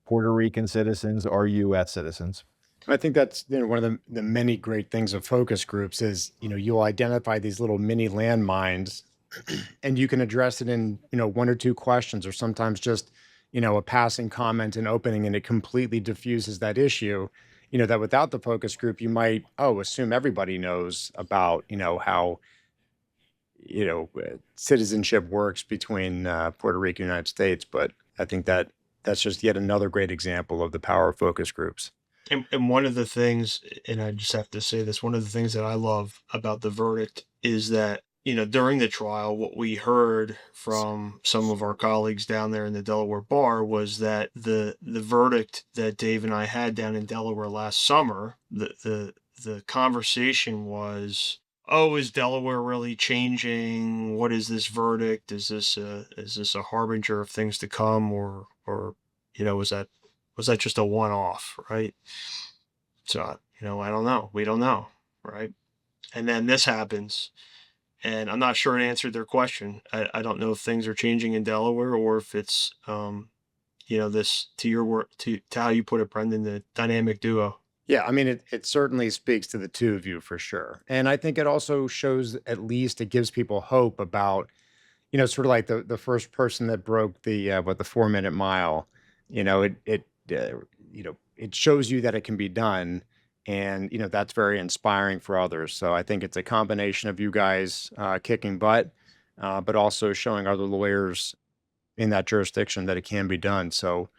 Puerto Rican citizens are U.S. citizens. I think that's one of the many great things of focus groups is, you'll identify these little mini landmines and you can address it in, one or two questions, or sometimes just, a passing comment and opening, and it completely diffuses that issue, that without the focus group, you might, assume everybody knows about, how, citizenship works between Puerto Rico and the United States. But I think that's just yet another great example of the power of focus groups. And one of the things, and I just have to say this, one of the things that I love about the verdict is that, during the trial, what we heard from some of our colleagues down there in the Delaware bar was that the verdict that Dave and I had down in Delaware last summer, the conversation was, is Delaware really changing? What is this verdict? Is this a harbinger of things to come, or was that just a one-off, right? So, I don't know. We don't know, right? And then this happens, and I'm not sure it answered their question. I don't know if things are changing in Delaware, or if it's, this, to your work, to how you put it, Brendan, the dynamic duo. Yeah, I mean, it certainly speaks to the two of you for sure. And I think it also shows, at least it gives people hope about, sort of like the first person that broke the 4-minute mile. It shows you that it can be done. And, that's very inspiring for others. So I think it's a combination of you guys kicking butt, but also showing other lawyers in that jurisdiction that it can be done. So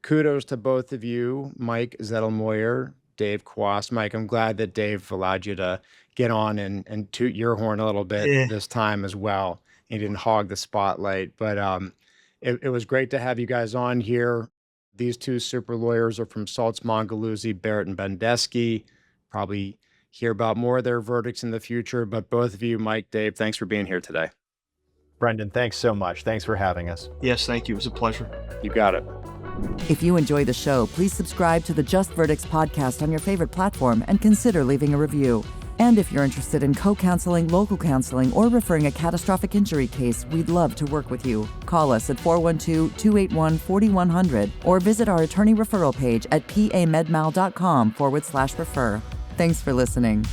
kudos to both of you, Mike Zettlemoyer, Dave Kwass. Mike, I'm glad that Dave allowed you to get on and toot your horn a little bit this time as well. He didn't hog the spotlight, but it was great to have you guys on here. These two super lawyers are from Saltz, Mongaluzzi, Barrett, and Bendesky. Probably hear about more of their verdicts in the future, but both of you, Mike, Dave, thanks for being here today. Brendan, thanks so much. Thanks for having us. Yes, thank you. It was a pleasure. You got it. If you enjoy the show, please subscribe to the Just Verdicts podcast on your favorite platform and consider leaving a review. And if you're interested in co-counseling, local counseling, or referring a catastrophic injury case, we'd love to work with you. Call us at 412-281-4100 or visit our attorney referral page at pamedmal.com/refer. Thanks for listening.